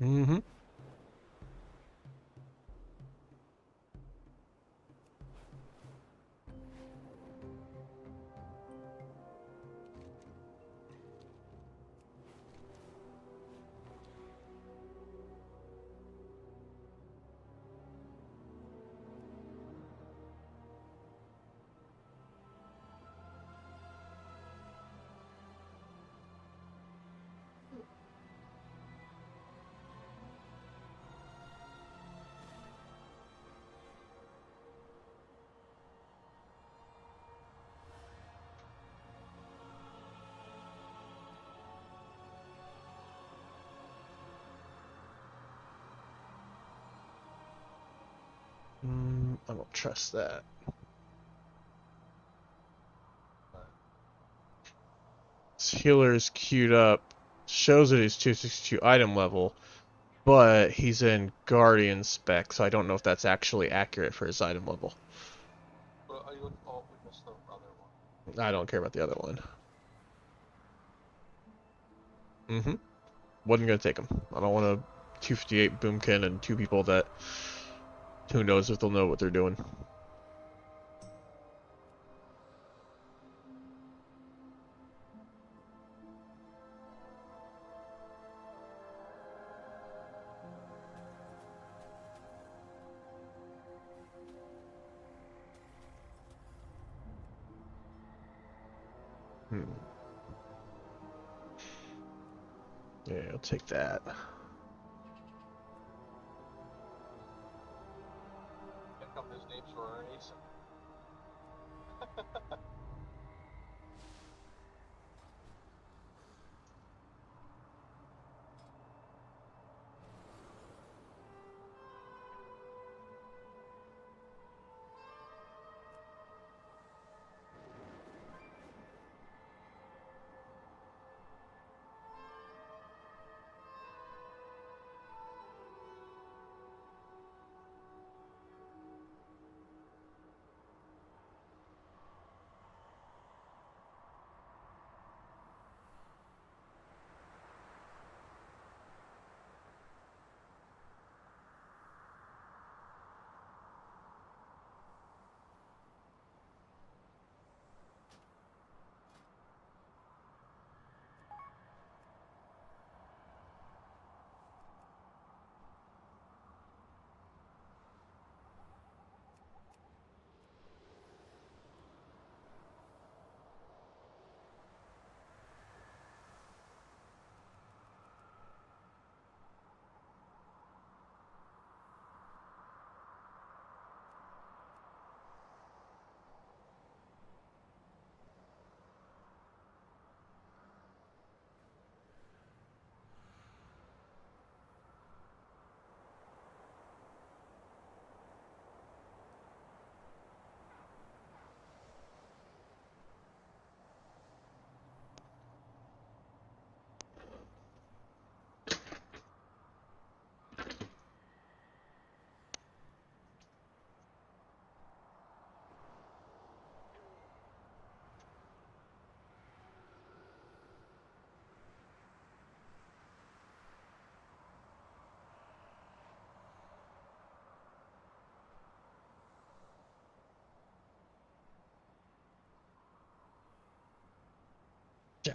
Mm-hmm. I don't trust that. This healer is queued up. Shows that he's 262 item level, but he's in Guardian spec, so I don't know if that's actually accurate for his item level. But are you? Oh, we missed the other one. I don't care about the other one. Mm-hmm. Wasn't gonna take him. I don't want a 258 boomkin and two people that who knows if they'll know what they're doing. Yeah, I'll take that. whose names were Ace. Yeah.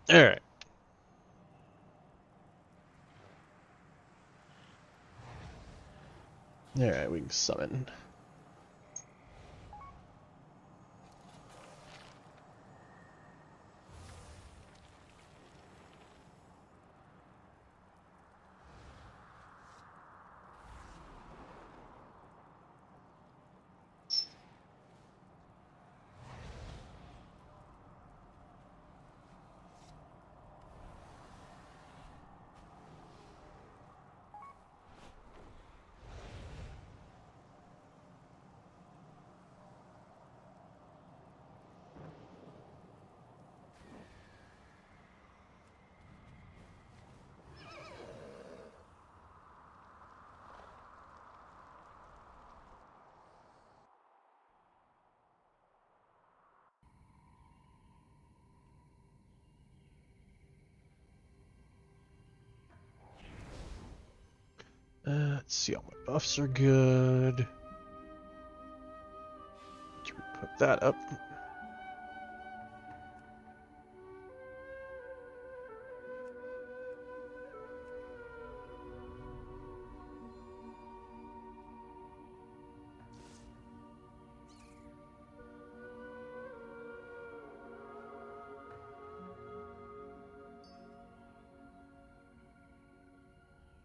All right. All right, we can summon. Let's see, all my buffs are good. Can we put that up?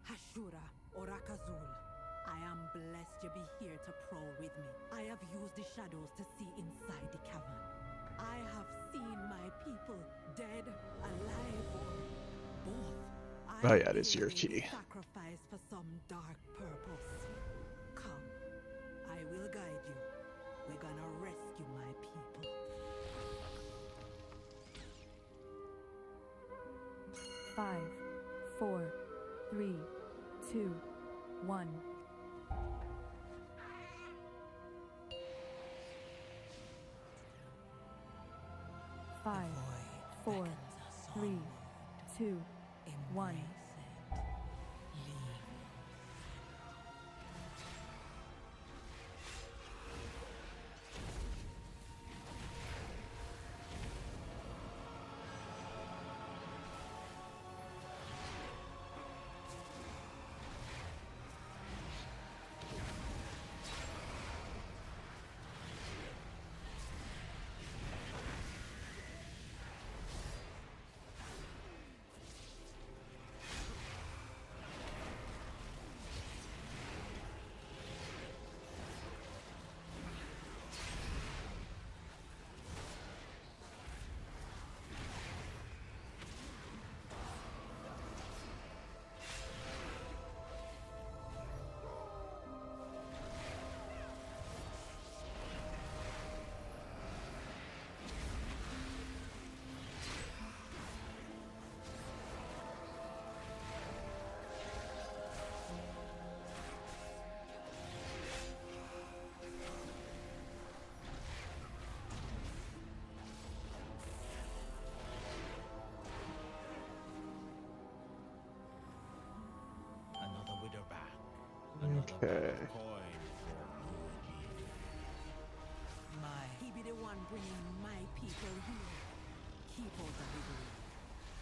Hashura, Orakazul, I am blessed you be here to prowl with me. I have used the shadows to see inside the cavern. I have seen my people dead, alive, or both. Oh yeah, it is your key. Sacrifice for some dark purpose. Come, I will guide you. We're gonna rescue my people. Five, four, 3, 2, 1. Five, 4, 3, 2, 1. Okay. He be the one bringing my people here. Keep out of his way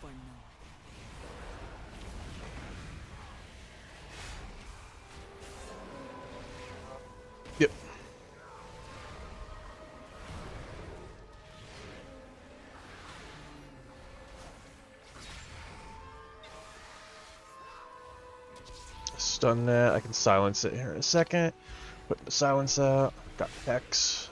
for now. Yep. Stun that. I can silence it here in a second. Put the silence out. Got Hex.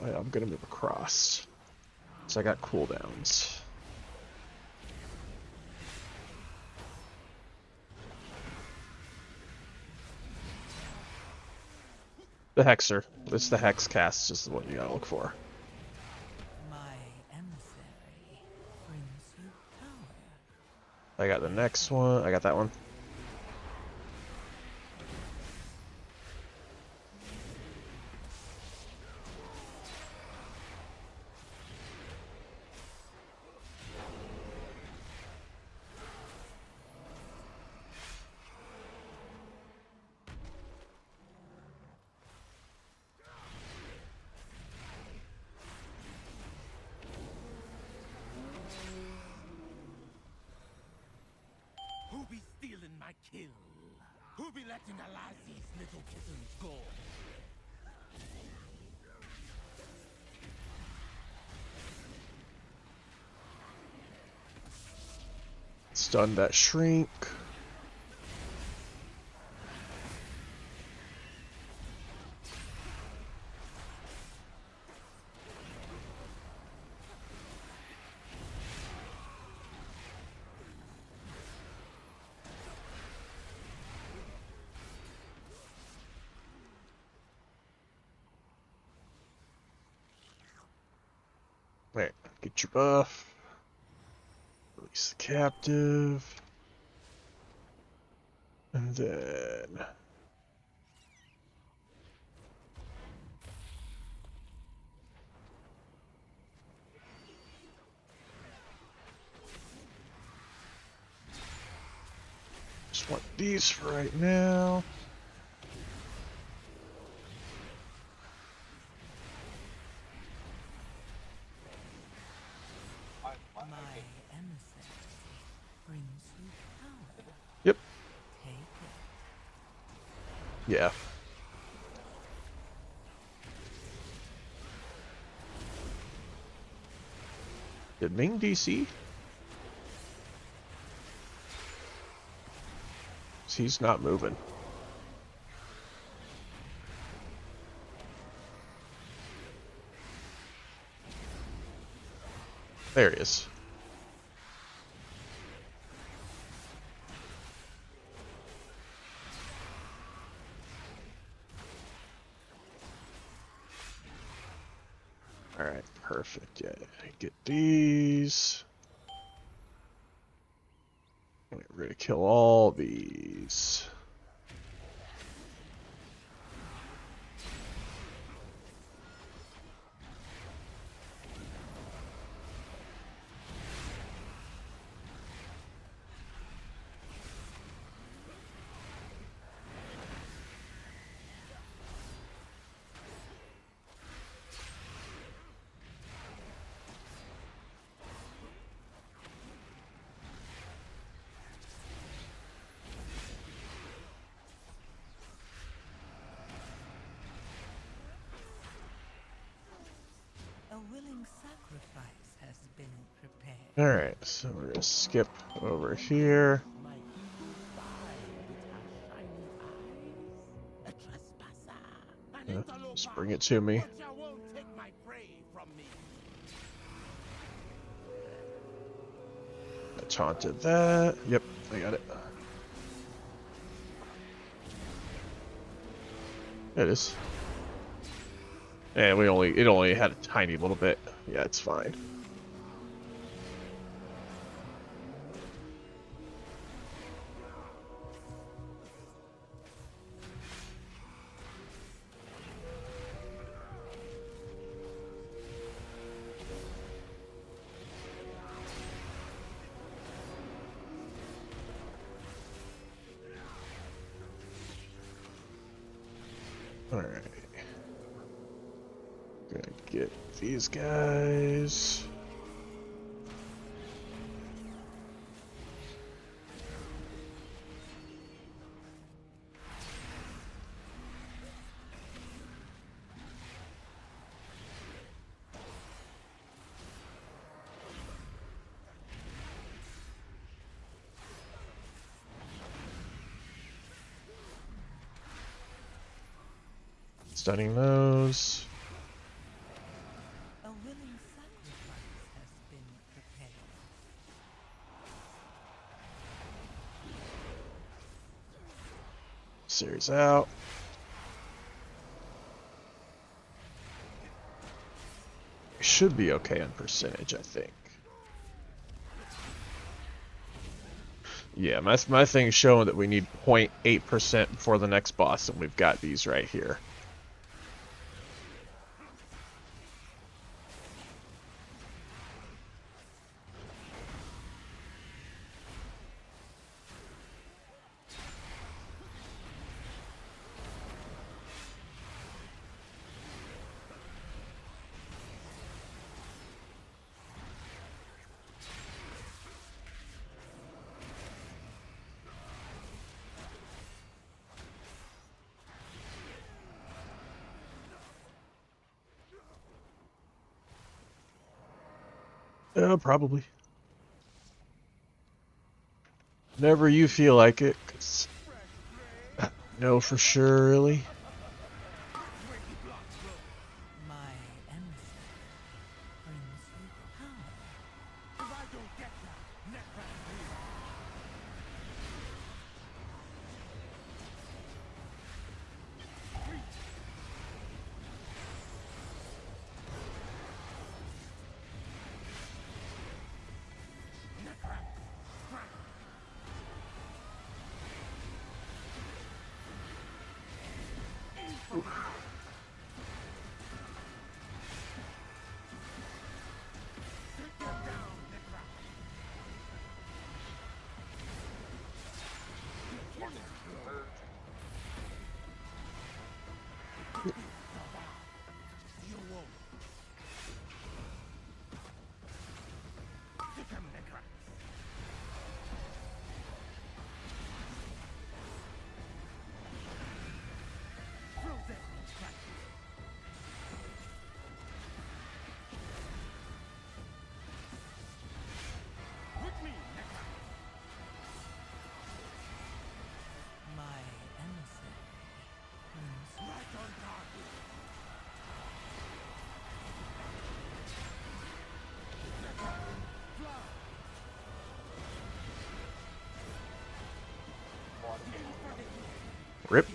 I'm gonna move across. So I got cooldowns. The Hexer. It's the Hex cast is what you gotta look for. My emissary brings you power. I got the next one. I got that one. Who be stealing my kill? Who be letting Alazi's little kittens go? Stun that shrink. Wait, get your buff. Release the captive. And then... just want these for right now. My emissary brings you power. Yep. Take it. Yeah. Did Ming DC? He's not moving. There he is. All right, perfect. Yeah, get these. We're gonna kill all these. A willing sacrifice has been prepared. Alright, so we're gonna skip over here. My evil spy with her shiny eyes. A trespasser. An interloper. Just bring it to me. But you won't take my prey from me. I taunted that. Yep, I got it. There it is. And it only had a tiny little bit. Yeah, it's fine. Alright. Gonna get these guys. Stunning those. A willing sacrifice has been prepared. Series out. We should be okay on percentage, I think. Yeah, my thing's showing that we need 0.8% before the next boss, and we've got these right here. Probably. Whenever you feel like it, 'cause no, for sure, really. My emissary brings you power. If I don't get that, let that be. My emissary brings right on target. Rip.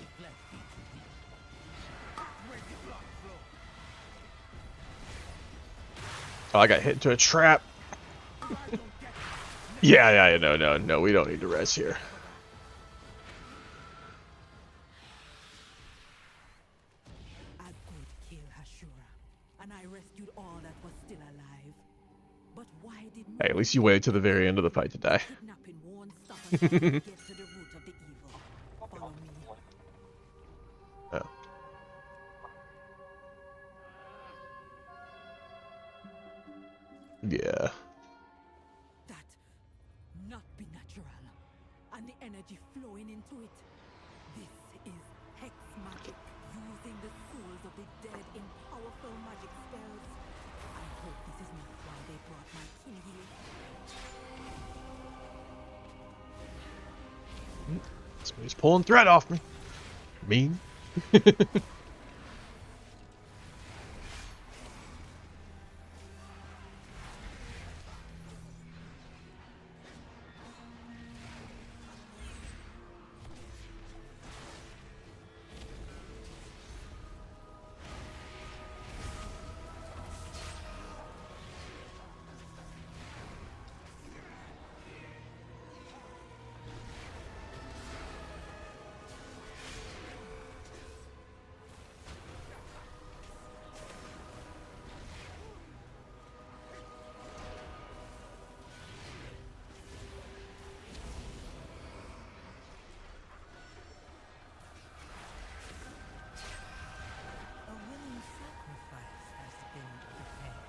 Oh, I got hit into a trap. Yeah, no, we don't need to rest here. A good kill, Hashura, and I rescued all that was still alive. But why did Hey, at least you waited to the very end of the fight to die. kidnapping won't stop us until we get to the root of the evil? Follow me. Oh. Yeah. That not be natural, and the energy flowing into it. This is hex magic, using the souls of the dead in powerful magic spells. I hope this is not why they brought my kin here. Somebody's pulling thread off me. Mean. A willing sacrifice has been prepared.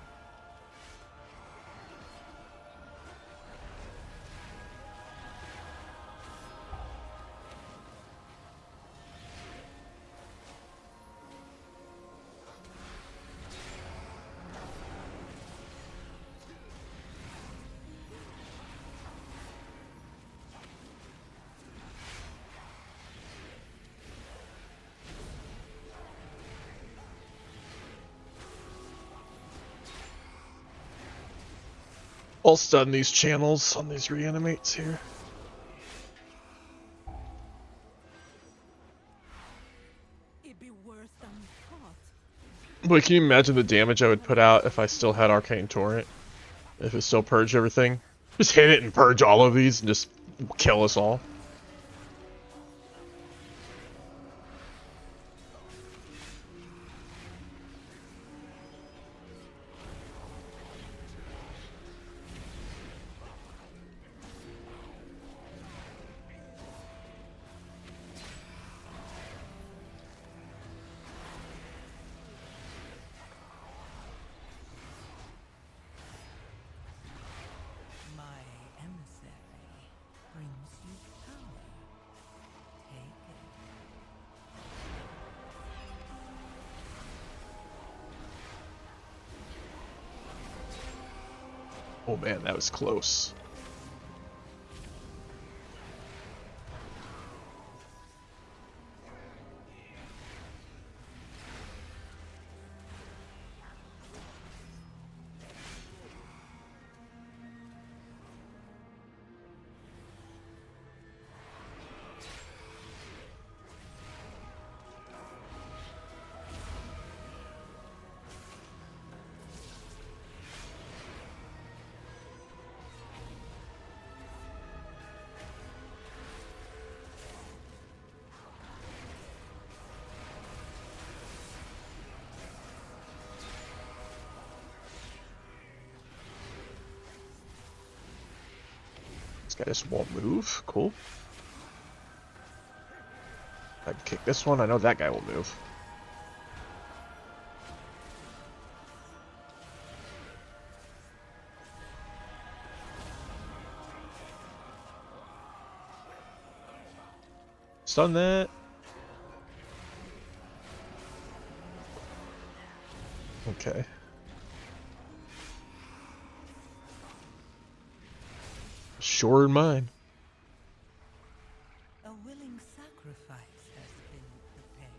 I'll stun these channels on these reanimates here. It'd be worse than we thought. But can you imagine the damage I would put out if I still had Arcane Torrent? If it still purged everything? Just hit it and purge all of these and just kill us all. My emissary brings you power. Take it. Oh man, that was close. This guy just won't move. Cool. I can kick this one. I know that guy will move. Stun that. Okay. Sure in mine. A willing sacrifice has been prepared.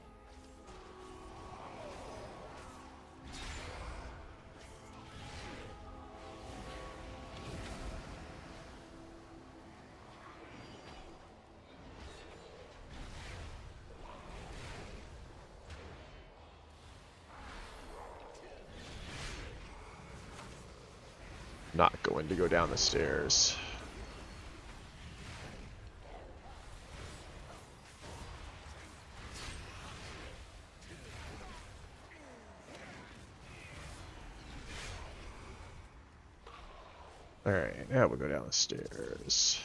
Not going to go down the stairs. Alright, now we'll go down the stairs.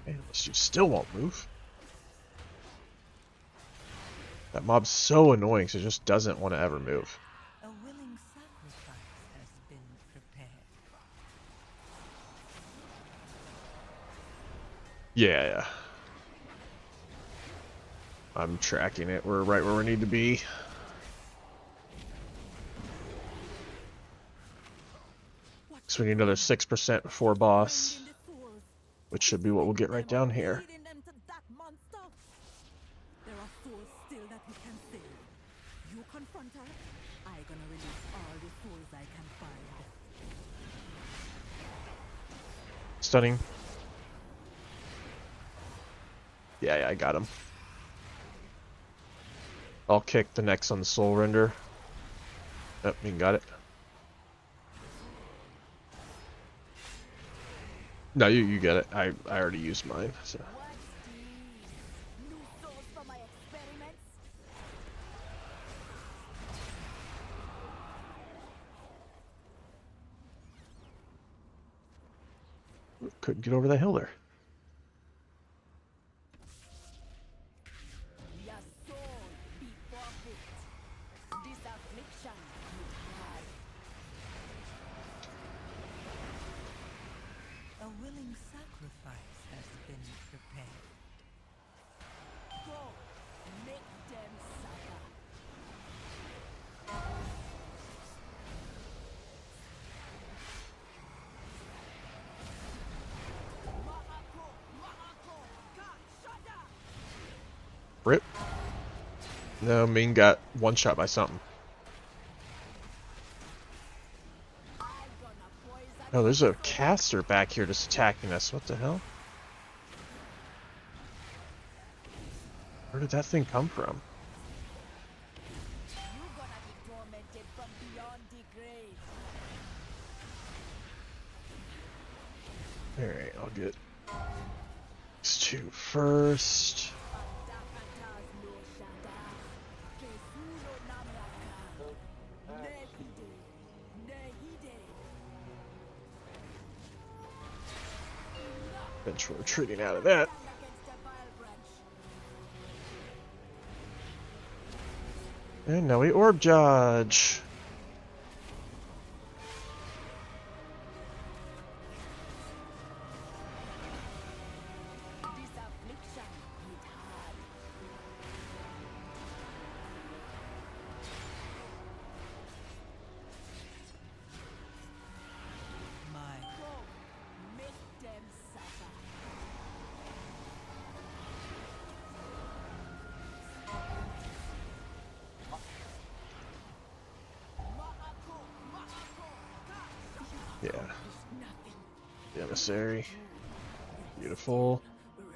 Unless you still won't move. That mob's so annoying because it just doesn't want to ever move. A willing sacrifice has been prepared. Yeah. I'm tracking it. We're right where we need to be. So we need another 6% before boss, which should be what we'll get right down here. There are souls still that we can save. You confront her, I gonna release all the souls I can find. Stunning. Yeah, I got him. I'll kick the next on the soul render. Yep, you got it. No, you get it. I already used mine, so. New souls for my experiments? Couldn't get over the hill there. Your soul be forfeit. This affliction you had. A willing sacrifice has been prepared. Go, make them suffer. Rip. No, Ming got one shot by something. Oh, there's a caster back here just attacking us. What the hell? Where did that thing come from? You're gonna be tormented from beyond the grave. Alright, I'll get these two first. Eventually retreating out of that. And now we orb dodge. Yeah. accomplished nothing. The emissary. Beautiful. Rise.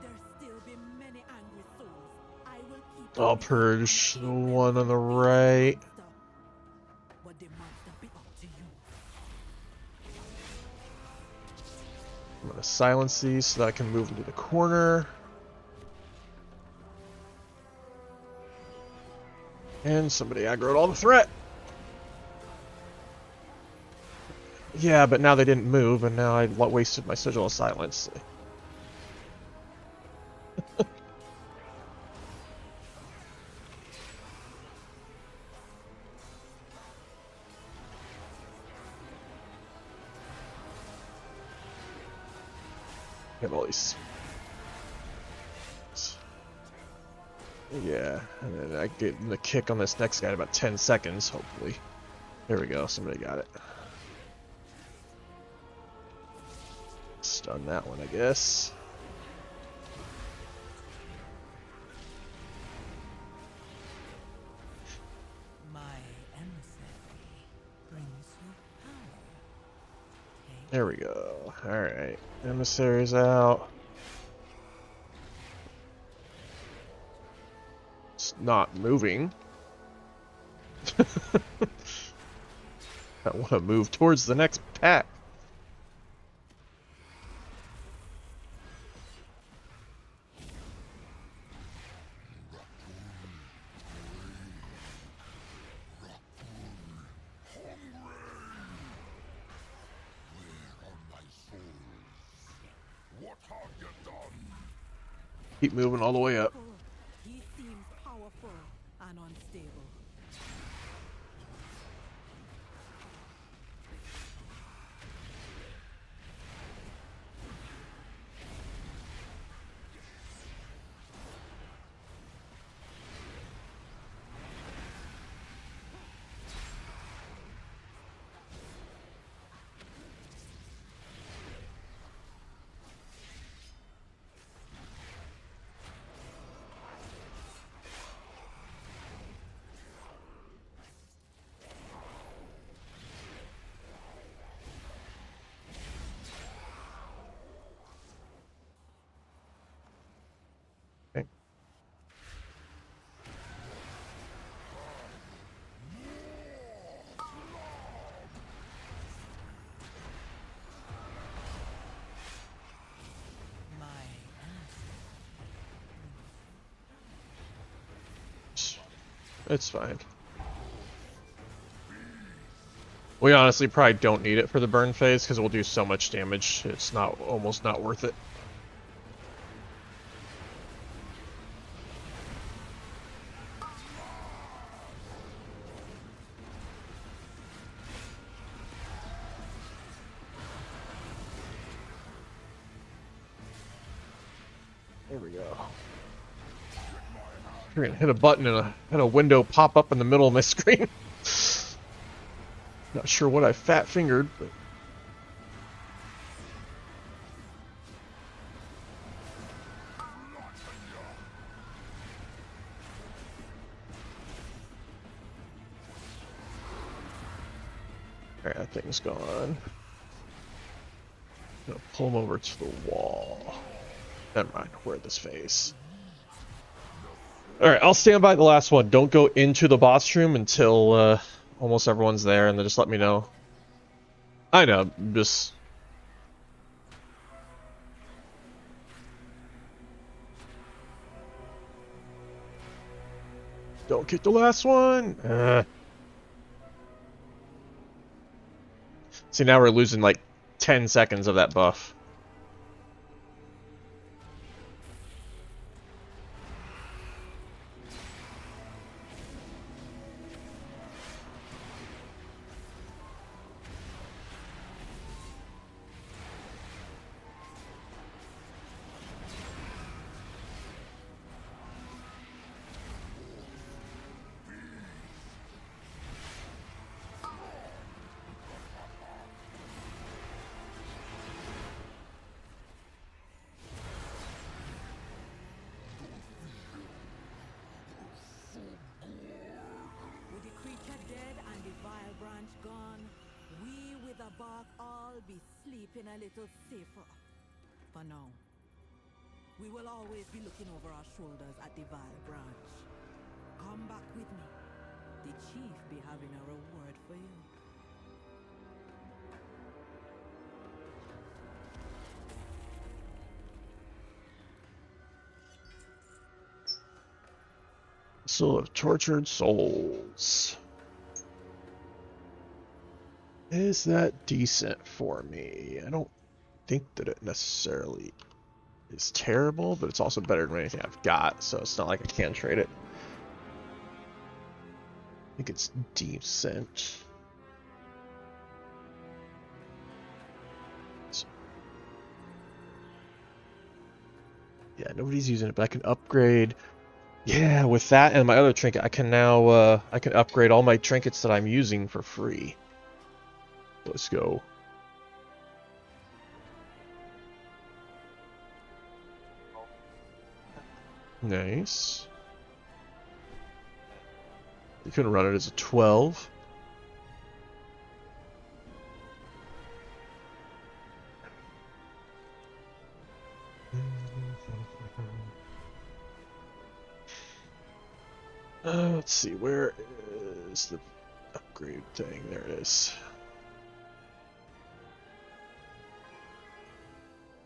There still be many angry souls. I will keep I'll them purge keep the them one on the from being right. monster. But the monster be up to you. I'm gonna silence these so that I can move into the corner. And somebody aggroed all the threat. Yeah, but now they didn't move, and now I wasted my sigil of silence. Have all these. Yeah, and then I get the kick on this next guy in about 10 seconds, hopefully. There we go, somebody got it. Stun that one, I guess. My emissary brings you power. Take There we go. Alright, emissary's out. It's not moving. I want to move towards the next pack. Keep moving all the way up. He seems powerful and unstable. Okay. My It's fine. We honestly probably don't need it for the burn phase because we'll do so much damage. It's not almost not worth it. There we go. You're gonna hit a button and a window pop up in the middle of my screen. Not sure what I fat fingered, but alright, that thing's gone. Gonna pull him over to the wall. Never mind, we're at this phase. Alright, I'll stand by the last one. Don't go into the boss room until almost everyone's there, and then just let me know. I know, just... Don't get the last one! See, now we're losing like 10 seconds of that buff. the bark all be sleeping a little safer. For now, we will always be looking over our shoulders at the Vile Branch. Come back with me. The chief be having a reward for you. Soul of Tortured Souls. Is that decent for me? I don't think that it necessarily is terrible, but it's also better than anything I've got, so it's not like I can trade it. I think it's decent. Yeah, nobody's using it, but I can upgrade. Yeah, with that and my other trinket, I can now I can upgrade all my trinkets that I'm using for free. Let's go. Nice. You can run it as a 12. Let's see, where is the upgrade thing? There it is.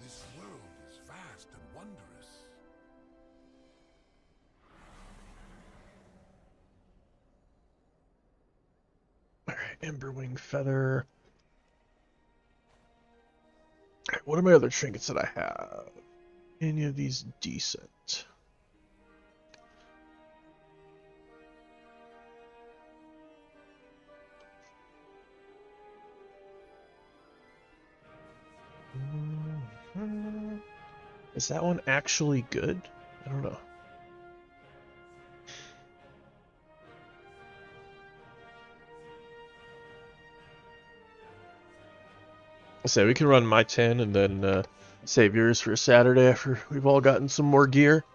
This world is vast and wondrous. Alright, Emberwing Feather. Alright, what are my other trinkets that I have? Any of these decent? Is that one actually good? I don't know. I say we can run my 10 and then save yours for Saturday after we've all gotten some more gear.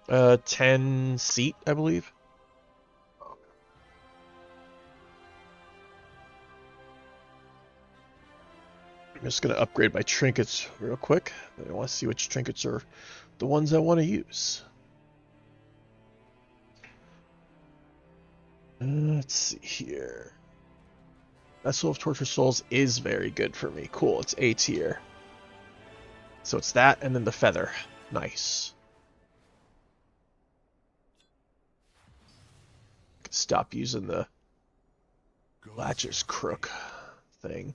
10 seat, I believe. I'm just going to upgrade my trinkets real quick. I want to see which trinkets are the ones I want to use. Let's see here. Vessel of Tortured Souls is very good for me. Cool, it's A tier. So it's that and then the feather. Nice. I can stop using the Latcher's Crook thing.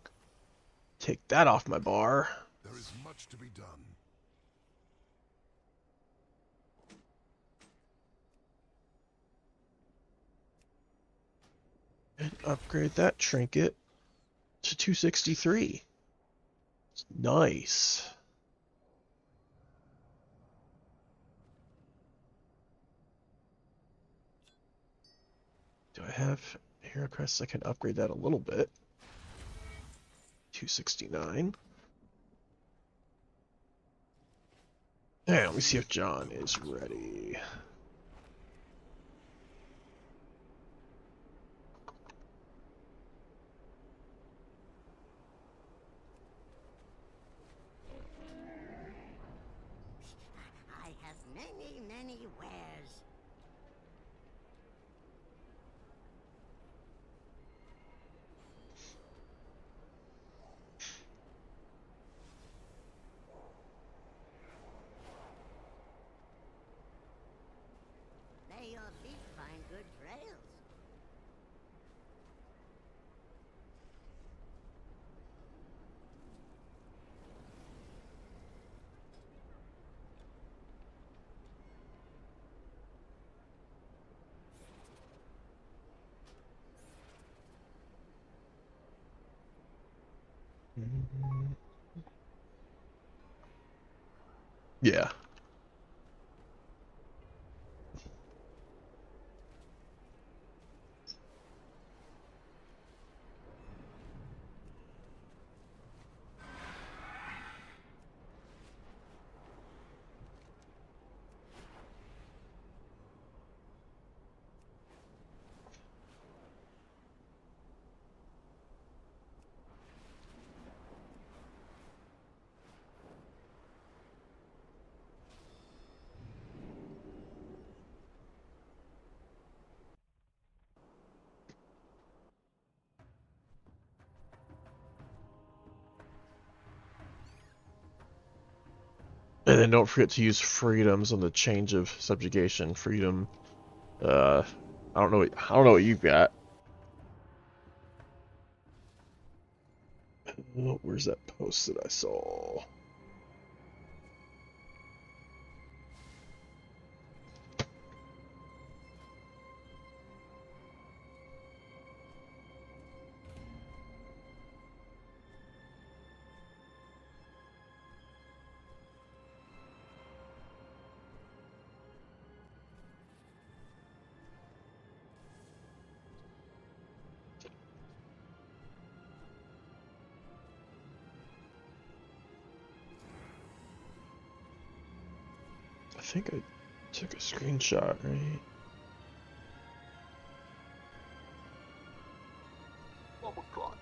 Take that off my bar. There is much to be done. And upgrade that trinket to 263. It's nice. Do I have Hero Crest? I can upgrade that a little bit. 269. And let me see if John is ready. I have many, many wares. May your feet find good trails. Yeah. And then don't forget to use freedoms on the change of subjugation. Freedom. I don't know what you've got. Oh, where's that post that I saw? I think I took a screenshot, right? Oh my god.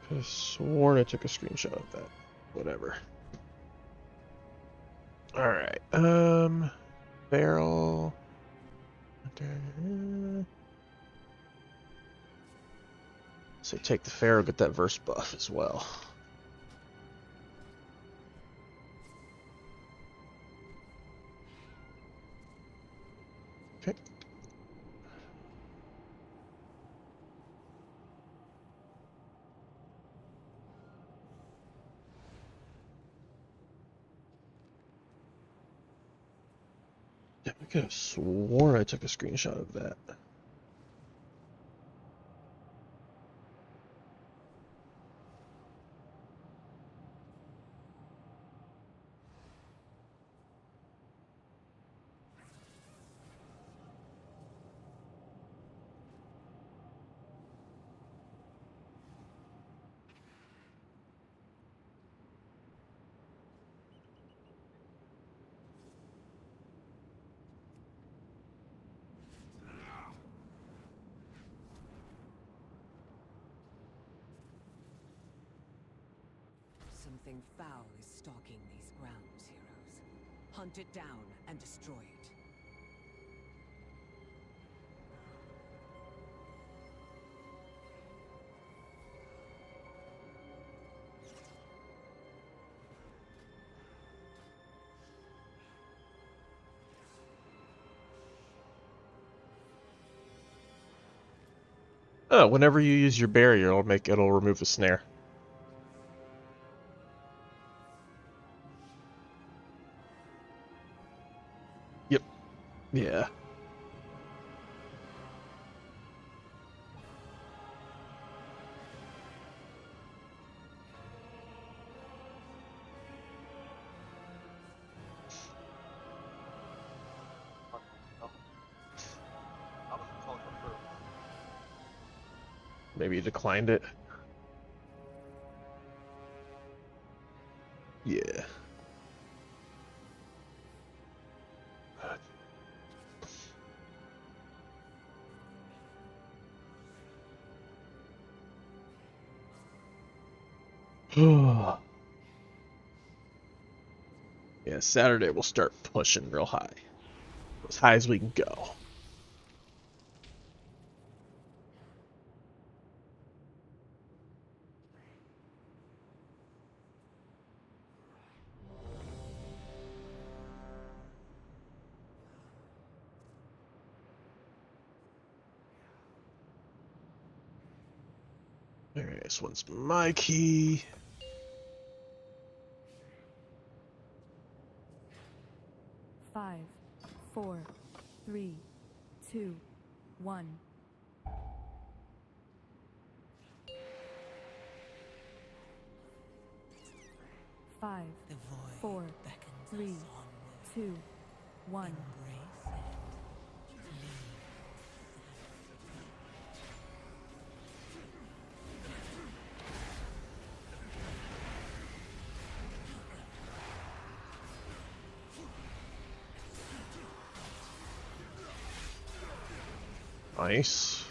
Could have sworn I took a screenshot of that. Whatever. Alright, barrel. So take the Pharaoh, get that verse buff as well. Okay. Yeah, I could have sworn I took a screenshot of that. Something foul is stalking these grounds, heroes. Hunt it down and destroy it. Oh, whenever you use your barrier, it'll remove the snare. Yep. Yeah. Maybe you declined it. Yeah. Yeah, Saturday we'll start pushing real high. As high as we can go. Alright, this one's my key. Five, 4, 3, 2, 1. Five, 4, 3, 2, 1. Nice.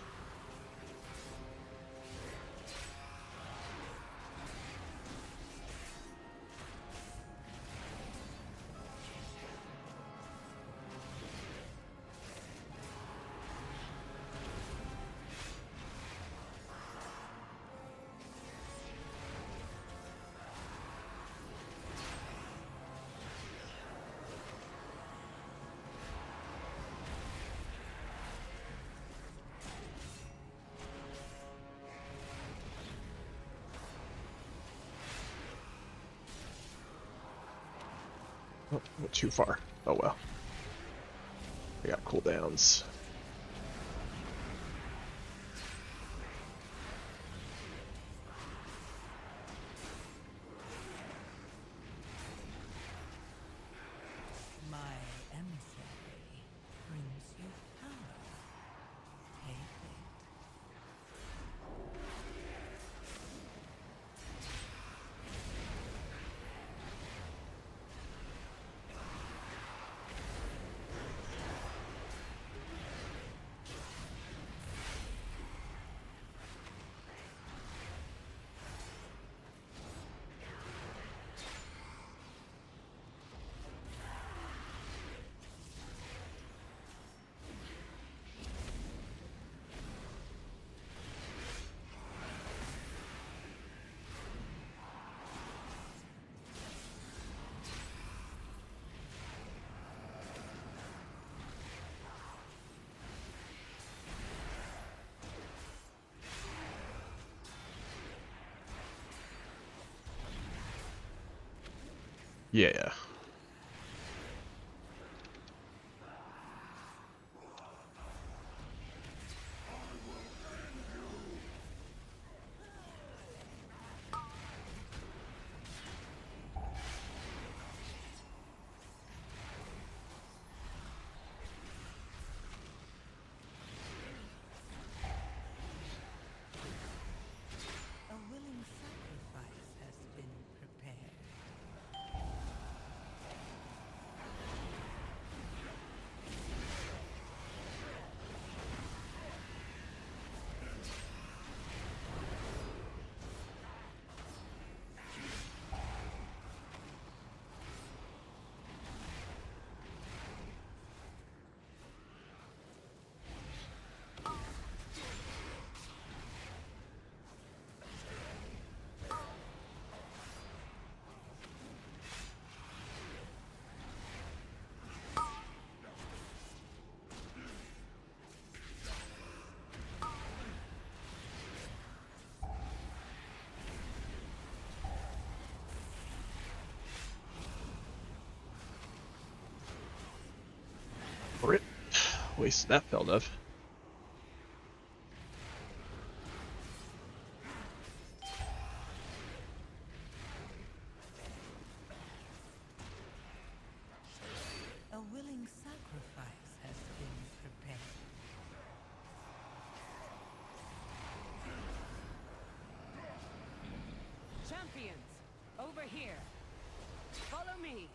Oh, went too far. Oh well. We got cooldowns. My emissary brings you power. Take it. Yeah. A willing sacrifice has been prepared. Rip. Wasted that felled of. A willing sacrifice has been prepared. Champions, over here. Follow me.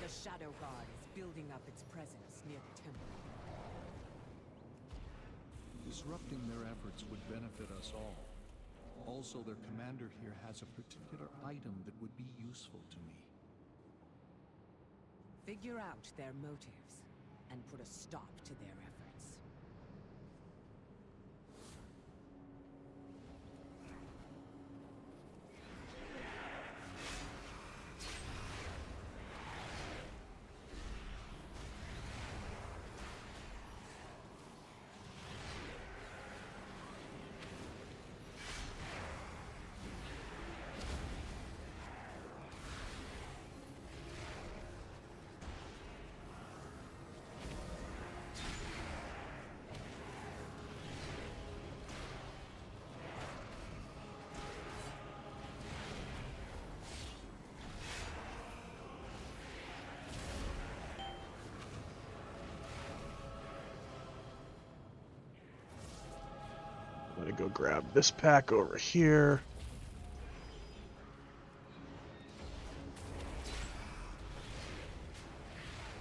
The Shadow Guard is building up its presence near the temple. Disrupting their efforts would benefit us all. Also, their commander here has a particular item that would be useful to me. Figure out their motives and put a stop to their efforts. I'm gonna go grab this pack over here.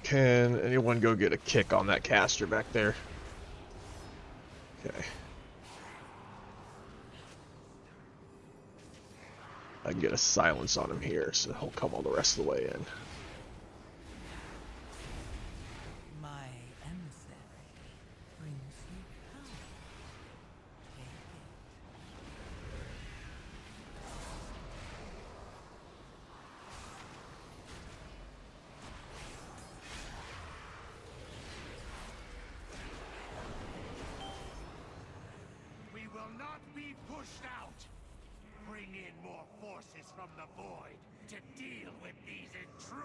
Can anyone go get a kick on that caster back there? Okay. I can get a silence on him here, so he'll come all the rest of the way in. My emissary brings you power. Take it. We will not be pushed out. Bring in more forces from the void to deal with these intruders.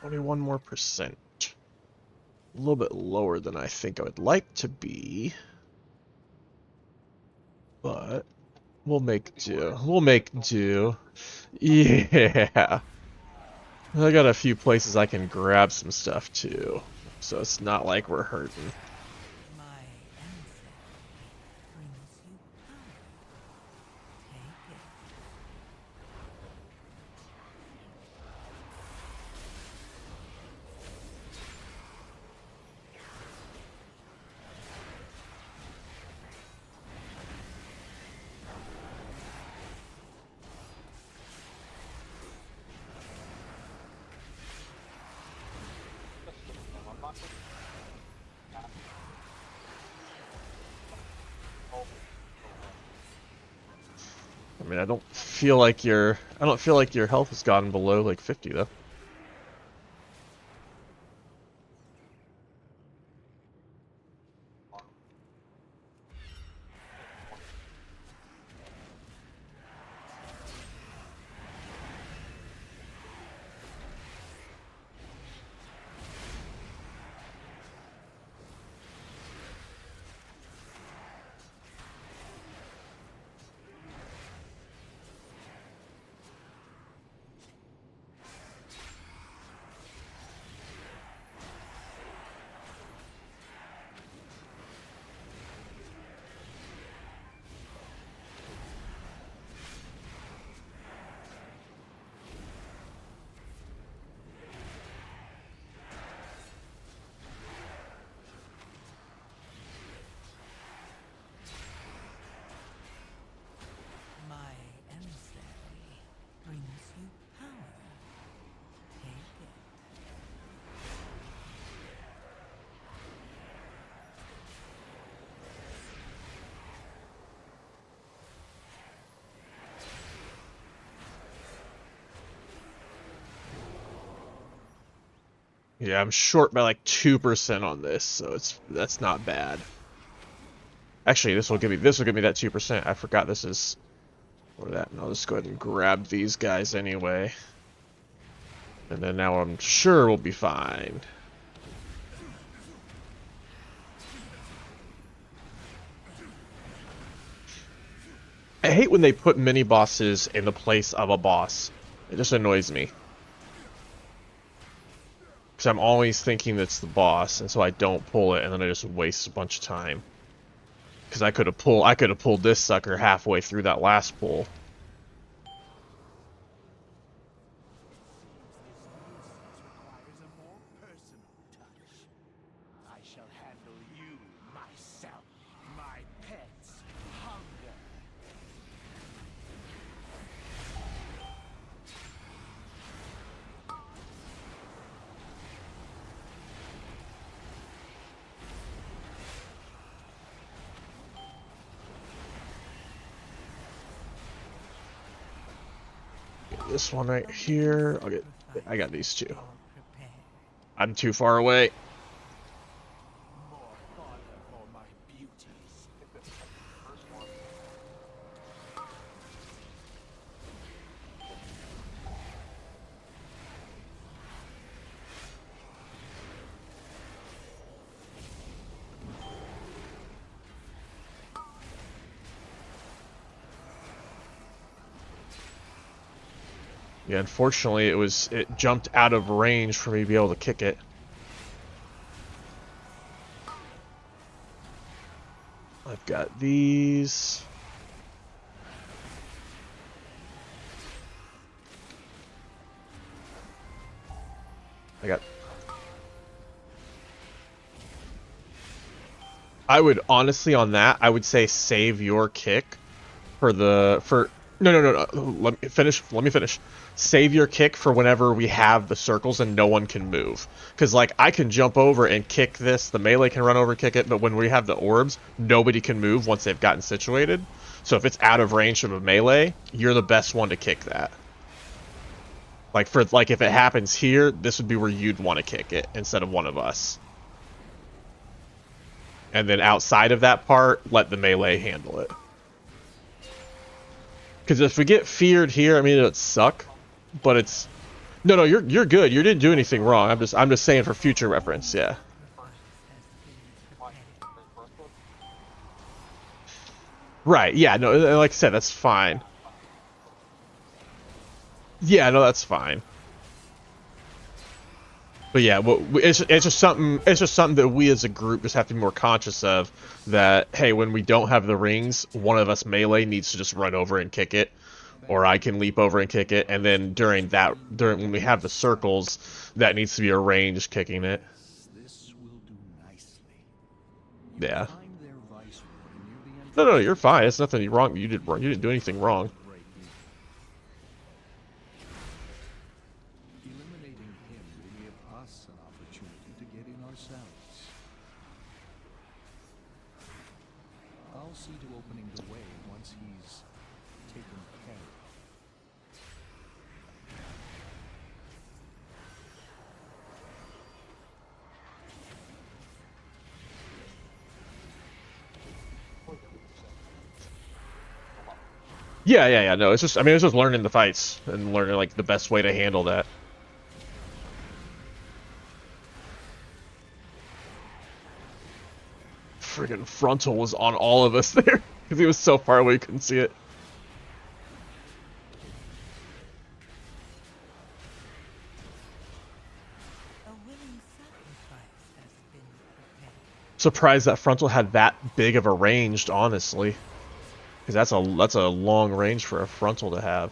21 more percent. A little bit lower than I think I would like to be. But we'll make do. We'll make do. Yeah. I got a few places I can grab some stuff too. So it's not like we're hurting. I mean, I don't feel like your health has gotten below like 50 though. Yeah, I'm short by like 2% on this, so that's not bad. Actually, this will give me that 2%. I forgot this is for that, and I'll just go ahead and grab these guys anyway. And then now I'm sure we'll be fine. I hate when they put mini bosses in the place of a boss. It just annoys me. Because I'm always thinking it's the boss, and so I don't pull it, and then I just waste a bunch of time. Because I could have pulled this sucker halfway through that last pull. This one right here. I got these two. I'm too far away. Yeah, unfortunately, it jumped out of range for me to be able to kick it. I've got these. I would honestly on that, I would say save your kick for no. Let me finish. Save your kick for whenever we have the circles and no one can move. Because, like, I can jump over and kick this, the melee can run over and kick it, but when we have the orbs, nobody can move once they've gotten situated. So if it's out of range of a melee, you're the best one to kick that. Like, if it happens here, this would be where you'd want to kick it instead of one of us. And then outside of that part, let the melee handle it. Because if we get feared here, I mean, it'd suck. But it's... No, you're good. You didn't do anything wrong. I'm just saying for future reference. Yeah. Right. Yeah. No. Like I said, that's fine. Yeah. No, that's fine. But yeah, it's just something. It's just something that we as a group just have to be more conscious of. That hey, when we don't have the rings, one of us melee needs to just run over and kick it, or I can leap over and kick it, and then during when we have the circles, that needs to be a ranged kicking it. This will do nicely. Yeah. Find their vice warden near the entrance. No, you're fine. It's nothing wrong. You didn't do anything wrong. Eliminating him will give us an opportunity to get in ourselves. I'll see to opening the way once he's taken care of. Yeah. No, it's just. I mean, it's just learning the fights and learning like the best way to handle that. Friggin' frontal was on all of us there because he was so far away we couldn't see it. A willing sacrifice has been prepared. Surprised that frontal had that big of a range, honestly, because that's a long range for a frontal to have.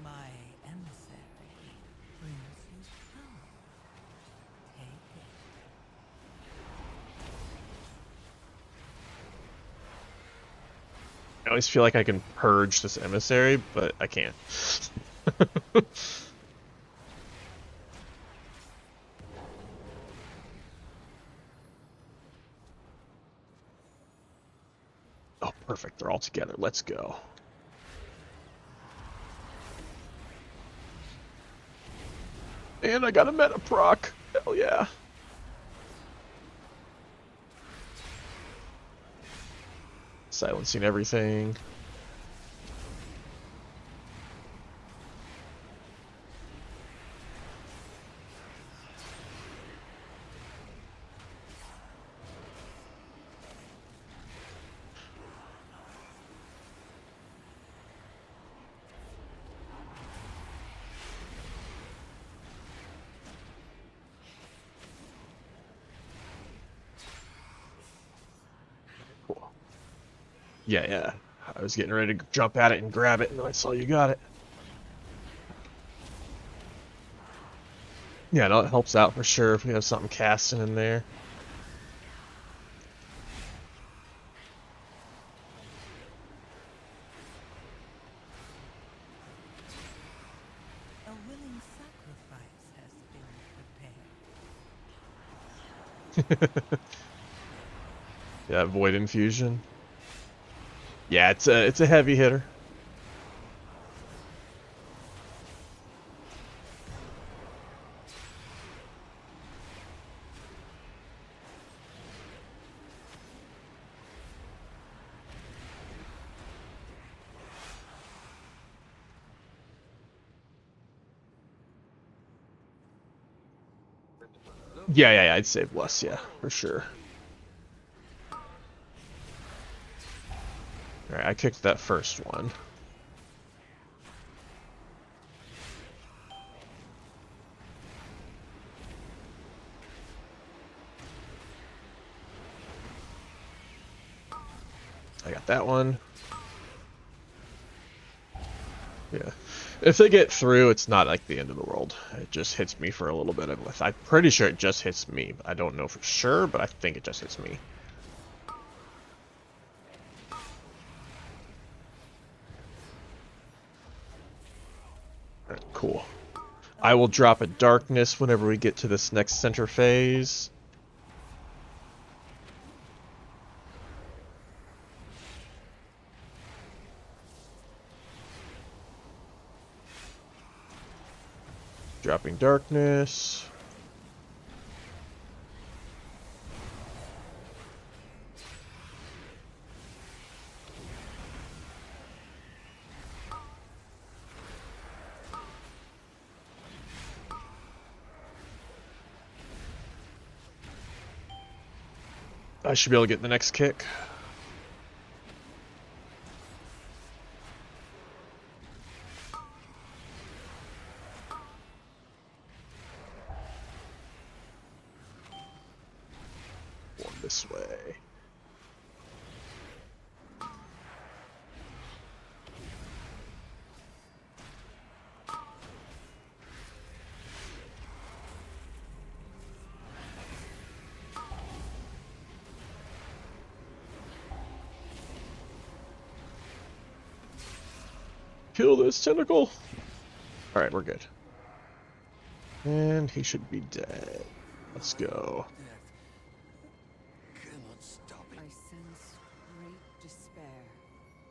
My emissary brings you power. Take it. I always feel like I can purge this emissary, but I can't. Oh, perfect. They're all together. Let's go. And I got a meta proc. Hell yeah. Silencing everything. Cool. Yeah. I was getting ready to jump at it and grab it, and I saw you got it. Yeah, no, it helps out for sure if we have something casting in there. A willing sacrifice has been prepared. Yeah, void infusion. Yeah, it's a heavy hitter. Yeah, I'd save less, yeah, for sure. Alright, I kicked that first one. I got that one. Yeah. If they get through, it's not like the end of the world. It just hits me for a little bit. I'm pretty sure it just hits me. I don't know for sure, but I think it just hits me. Alright, cool. I will drop a darkness whenever we get to this next center phase. Dropping darkness. I should be able to get the next kick. One this way. Kill this tentacle. Alright, we're good. And he should be dead. Let's go. Cannot stop it. I sense great despair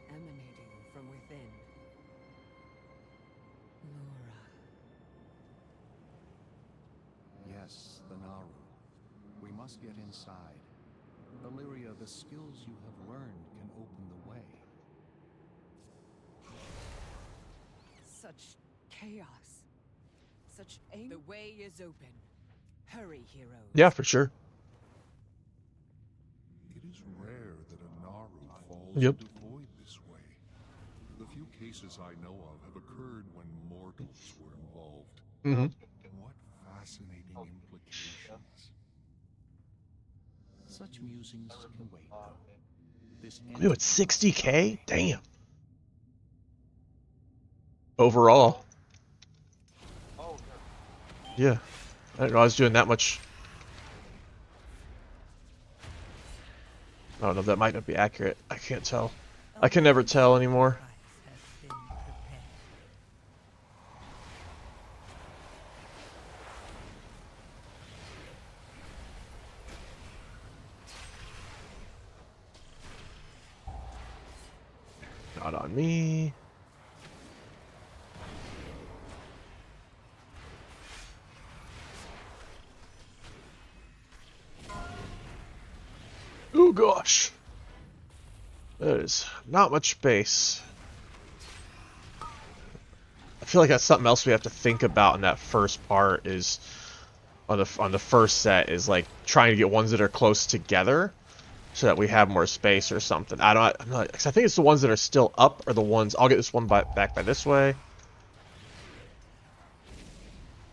emanating from within. Laura. Yes, the Naru. We must get inside. Illyria, the skills you have learned can open the way. Such chaos. Such anger. The way is open. Hurry, heroes. Yeah, for sure. It is rare that a Naru falls Yep. into void this way. The few cases I know of have occurred when mortals were involved. Mm-hmm. What fascinating implications. Such musings can wait, though. This Dude, it's 60k? Damn. Overall. Oh, Yeah. I didn't know I was doing that much. Oh no, that might not be accurate. I can't tell. I can never tell anymore. Not on me. Oh gosh. There's not much space. I feel like that's something else we have to think about in that first part is on the first set is like trying to get ones that are close together so that we have more space or something. I'm not, 'cause I think it's the ones that are still up or the ones I'll get this one back by this way.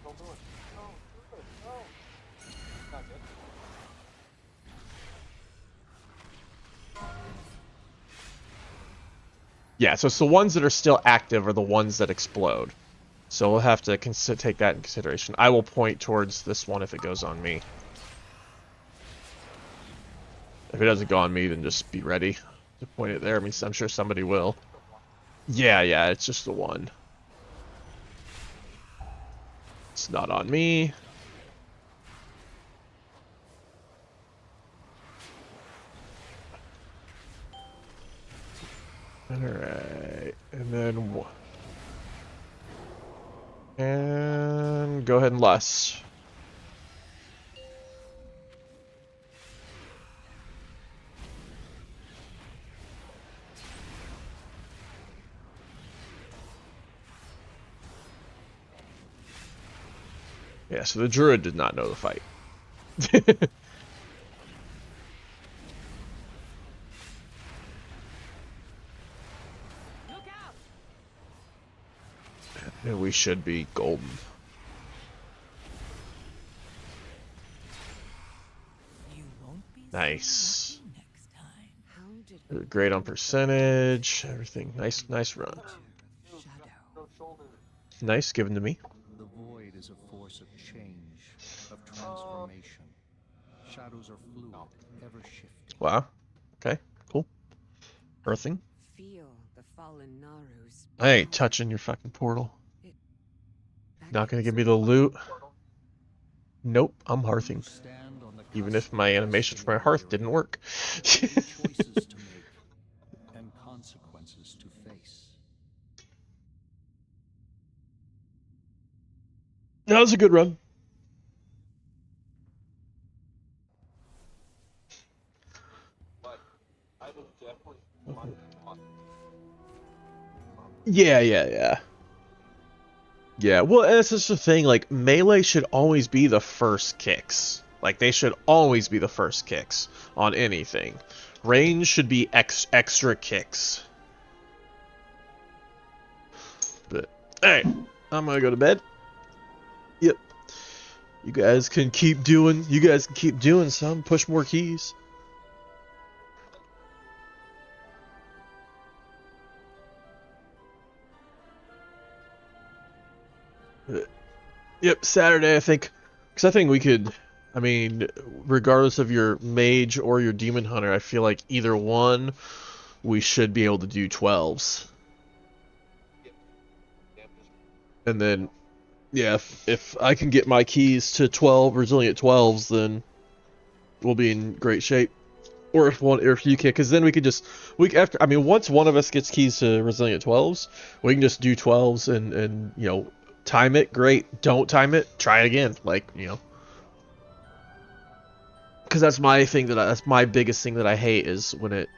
don't do it. No, do it. No. Not good. Yeah, so it's the ones that are still active are the ones that explode. So we'll have to take that in consideration. I will point towards this one if it goes on me. If it doesn't go on me, then just be ready to point it there. I mean, I'm sure somebody will. Yeah, it's just the one. It's not on me. Alright, and then... And go ahead and lust. Yeah, so the druid did not know the fight. And we should be golden. Nice. Great on percentage. Everything. Nice run. Nice, given to me. The void is a force of change, of transformation. Shadows are fluid, ever shifting. Wow. Okay, cool. Earthing. Feel the fallen Naru's. I ain't touching your fucking portal. Not gonna give me the loot. Nope, I'm hearthing. Even if my animation for my hearth didn't work. Choices to make and consequences to face. That was a good run. Yeah. Yeah, well, that's just the thing, like, melee should always be the first kicks. Like, they should always be the first kicks on anything. Range should be extra kicks. But, alright, I'm gonna go to bed. Yep. You guys can keep doing some, push more keys. Yep, Saturday, I think. Because I think we could, I mean, regardless of your mage or your demon hunter, I feel like either one, we should be able to do 12s. And then, yeah, if I can get my keys to 12 resilient 12s, then we'll be in great shape. Or if you can, because then we could just, once one of us gets keys to resilient 12s, we can just do 12s and you know, time it, great. Don't time it, try it again. Like, you know. Because that's my thing, that's my biggest thing that I hate is when it,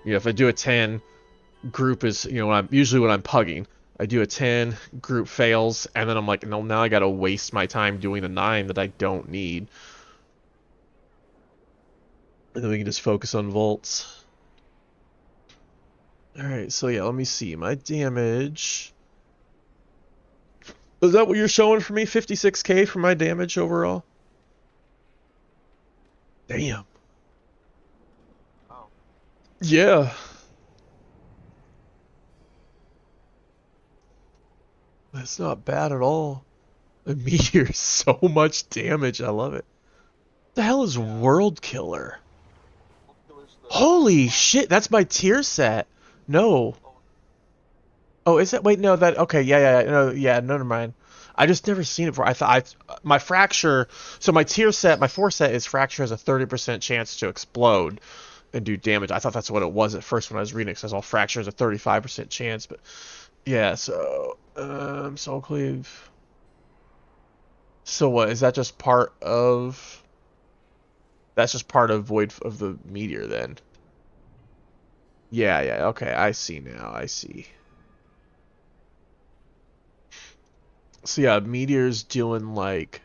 you know, if I do a 10, group is, you know, when I'm pugging, I do a 10, group fails, and then I'm like, no, now I gotta waste my time doing the 9 that I don't need. And then we can just focus on volts. Alright, so yeah, let me see. My damage... Is that what you're showing for me? 56k for my damage overall? Damn. Oh. Yeah. That's not bad at all. A meteor is so much damage. I love it. What the hell is World Killer? Holy shit, that's my tier set. No. Oh, is that? Wait, no, that, okay, no, never mind. I just never seen it before. I thought my Fracture, so my tier set, my 4 set is Fracture has a 30% chance to explode and do damage. I thought that's what it was at first when I was reading it, because I saw Fracture has a 35% chance, but yeah, so, Soul Cleave. So what, is that just part of, that's just part of Void of the Meteor then? Yeah, okay, I see now, I see. So yeah, Meteor's doing like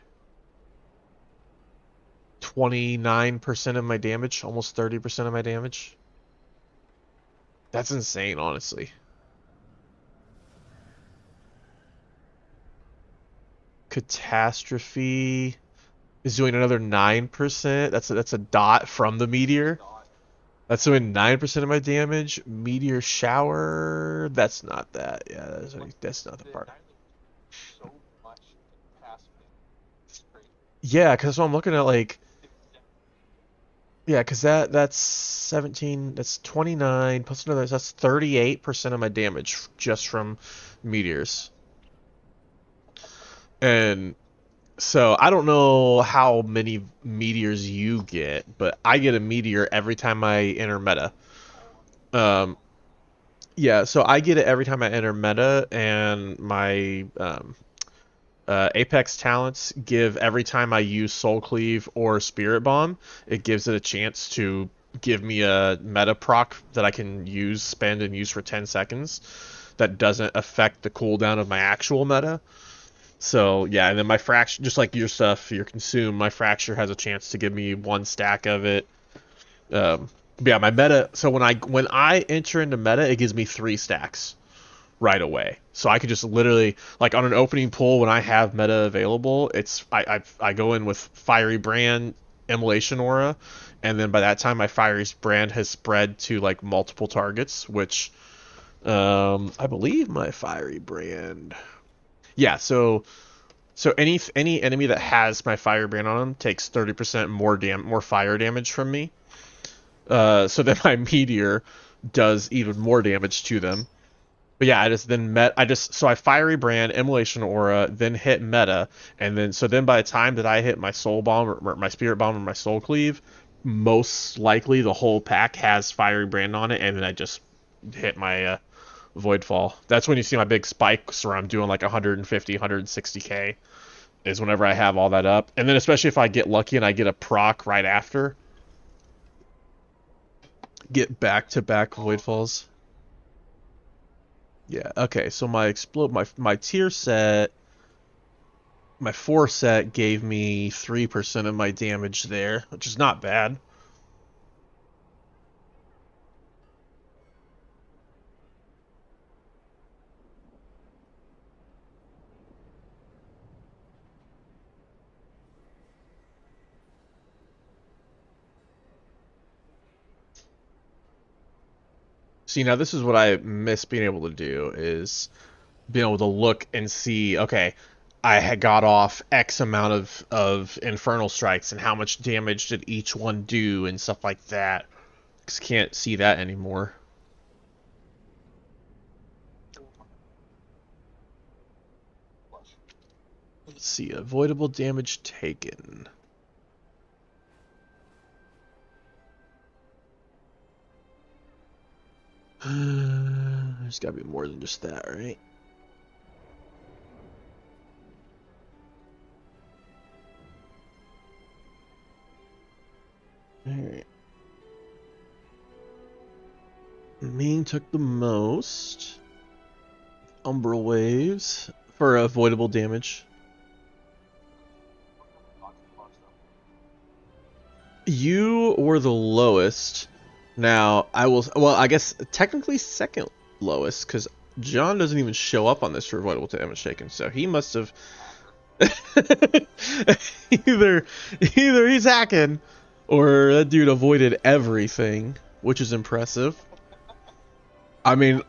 29% of my damage, almost 30% of my damage. That's insane, honestly. Catastrophe is doing another 9%. That's a dot from the Meteor. That's doing 9% of my damage. Meteor Shower, that's not that. Yeah, that's not the part. Yeah, because I'm looking at, like, yeah, because that's 17, that's 29 plus another, that's 38% of my damage just from meteors. And so I don't know how many meteors you get, but I get a meteor every time I enter meta. Yeah, so I get it every time I enter meta, and my Apex talents give every time I use Soul Cleave or Spirit Bomb, it gives it a chance to give me a meta proc that I can spend and use for 10 seconds that doesn't affect the cooldown of my actual meta. So yeah, and then my fracture, just like your stuff, your consume, my fracture has a chance to give me 1 stack of it. But yeah, my meta. So when I enter into meta, it gives me 3 stacks right away. So I could just literally, like on an opening pull when I have meta available, I go in with Fiery Brand, Immolation Aura, and then by that time my Fiery Brand has spread to like multiple targets, which I believe my Fiery Brand. Yeah, so any enemy that has my Fire Brand on them takes 30% more fire damage from me. So then my Meteor does even more damage to them. But yeah, I Fiery Brand, Immolation Aura, then hit meta, and then by the time that I hit my Soul Bomb or my Spirit Bomb or my Soul Cleave, most likely the whole pack has Fiery Brand on it, and then I just hit my Voidfall. That's when you see my big spikes where I'm doing like 150, 160k, is whenever I have all that up. And then especially if I get lucky and I get a proc right after, get back-to-back Voidfalls. Yeah, okay, so my tier set, my 4 set gave me 3% of my damage there, which is not bad. See, now this is what I miss being able to do, is being able to look and see, okay, I had got off X amount of Infernal Strikes, and how much damage did each one do, and stuff like that. Just can't see that anymore. Let's see, avoidable damage taken. There's gotta be more than just that, right? Alright. Ming took the most. Umbral Waves for avoidable damage. You were the lowest. Now, I guess technically second lowest, because John doesn't even show up on this for avoidable damage taken, so he must have either he's hacking, or that dude avoided everything, which is impressive. I mean,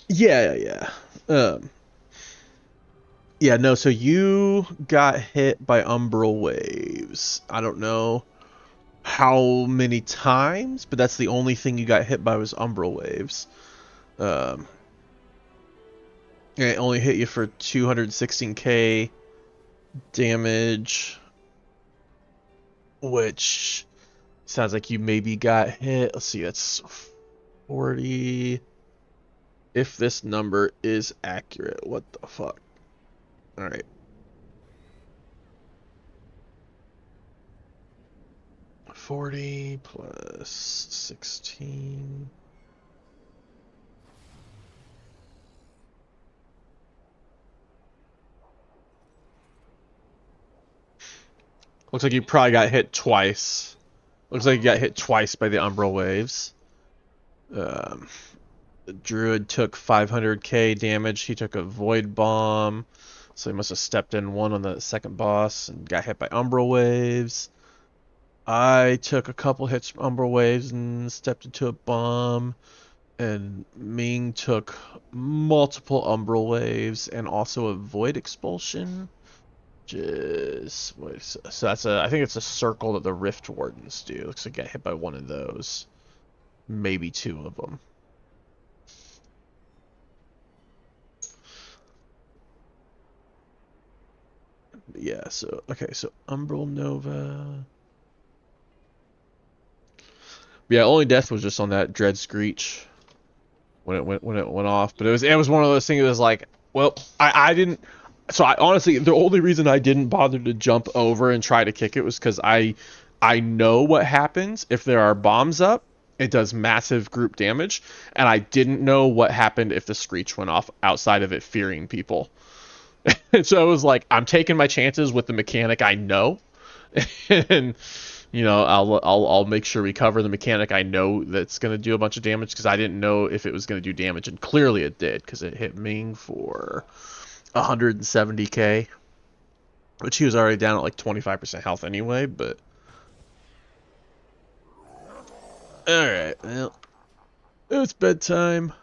yeah. Yeah, no, so you got hit by Umbral Waves. I don't know how many times, but that's the only thing you got hit by was Umbral Waves. It only hit you for 216k damage, which sounds like you maybe got hit. Let's see, that's 40. If this number is accurate, what the fuck? Alright. $40 plus 16. Looks like you probably got hit twice. Looks like you got hit twice by the Umbral Waves. The Druid took 500k damage. He took a Void Bomb. So he must have stepped in one on the second boss and got hit by Umbral Waves. I took a couple hits from Umbral Waves and stepped into a bomb. And Ming took multiple Umbral Waves and also a Void Expulsion. So that's I think it's a circle that the Rift Wardens do. Looks like I got hit by one of those. Maybe 2 of them. Yeah, so okay, so Umbral Nova. Yeah, only death was just on that Dread Screech when it went off. But it was one of those things that was like, well, I didn't. So I honestly, the only reason I didn't bother to jump over and try to kick it was because I know what happens if there are bombs up it does massive group damage, and I didn't know what happened if the Screech went off outside of it fearing people. And so I was like, I'm taking my chances with the mechanic I know, and you know, I'll make sure we cover the mechanic I know that's going to do a bunch of damage, because I didn't know if it was going to do damage, and clearly it did, because it hit Ming for 170k, which he was already down at like 25% health anyway, but alright, well, it's bedtime.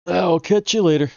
I'll catch you later.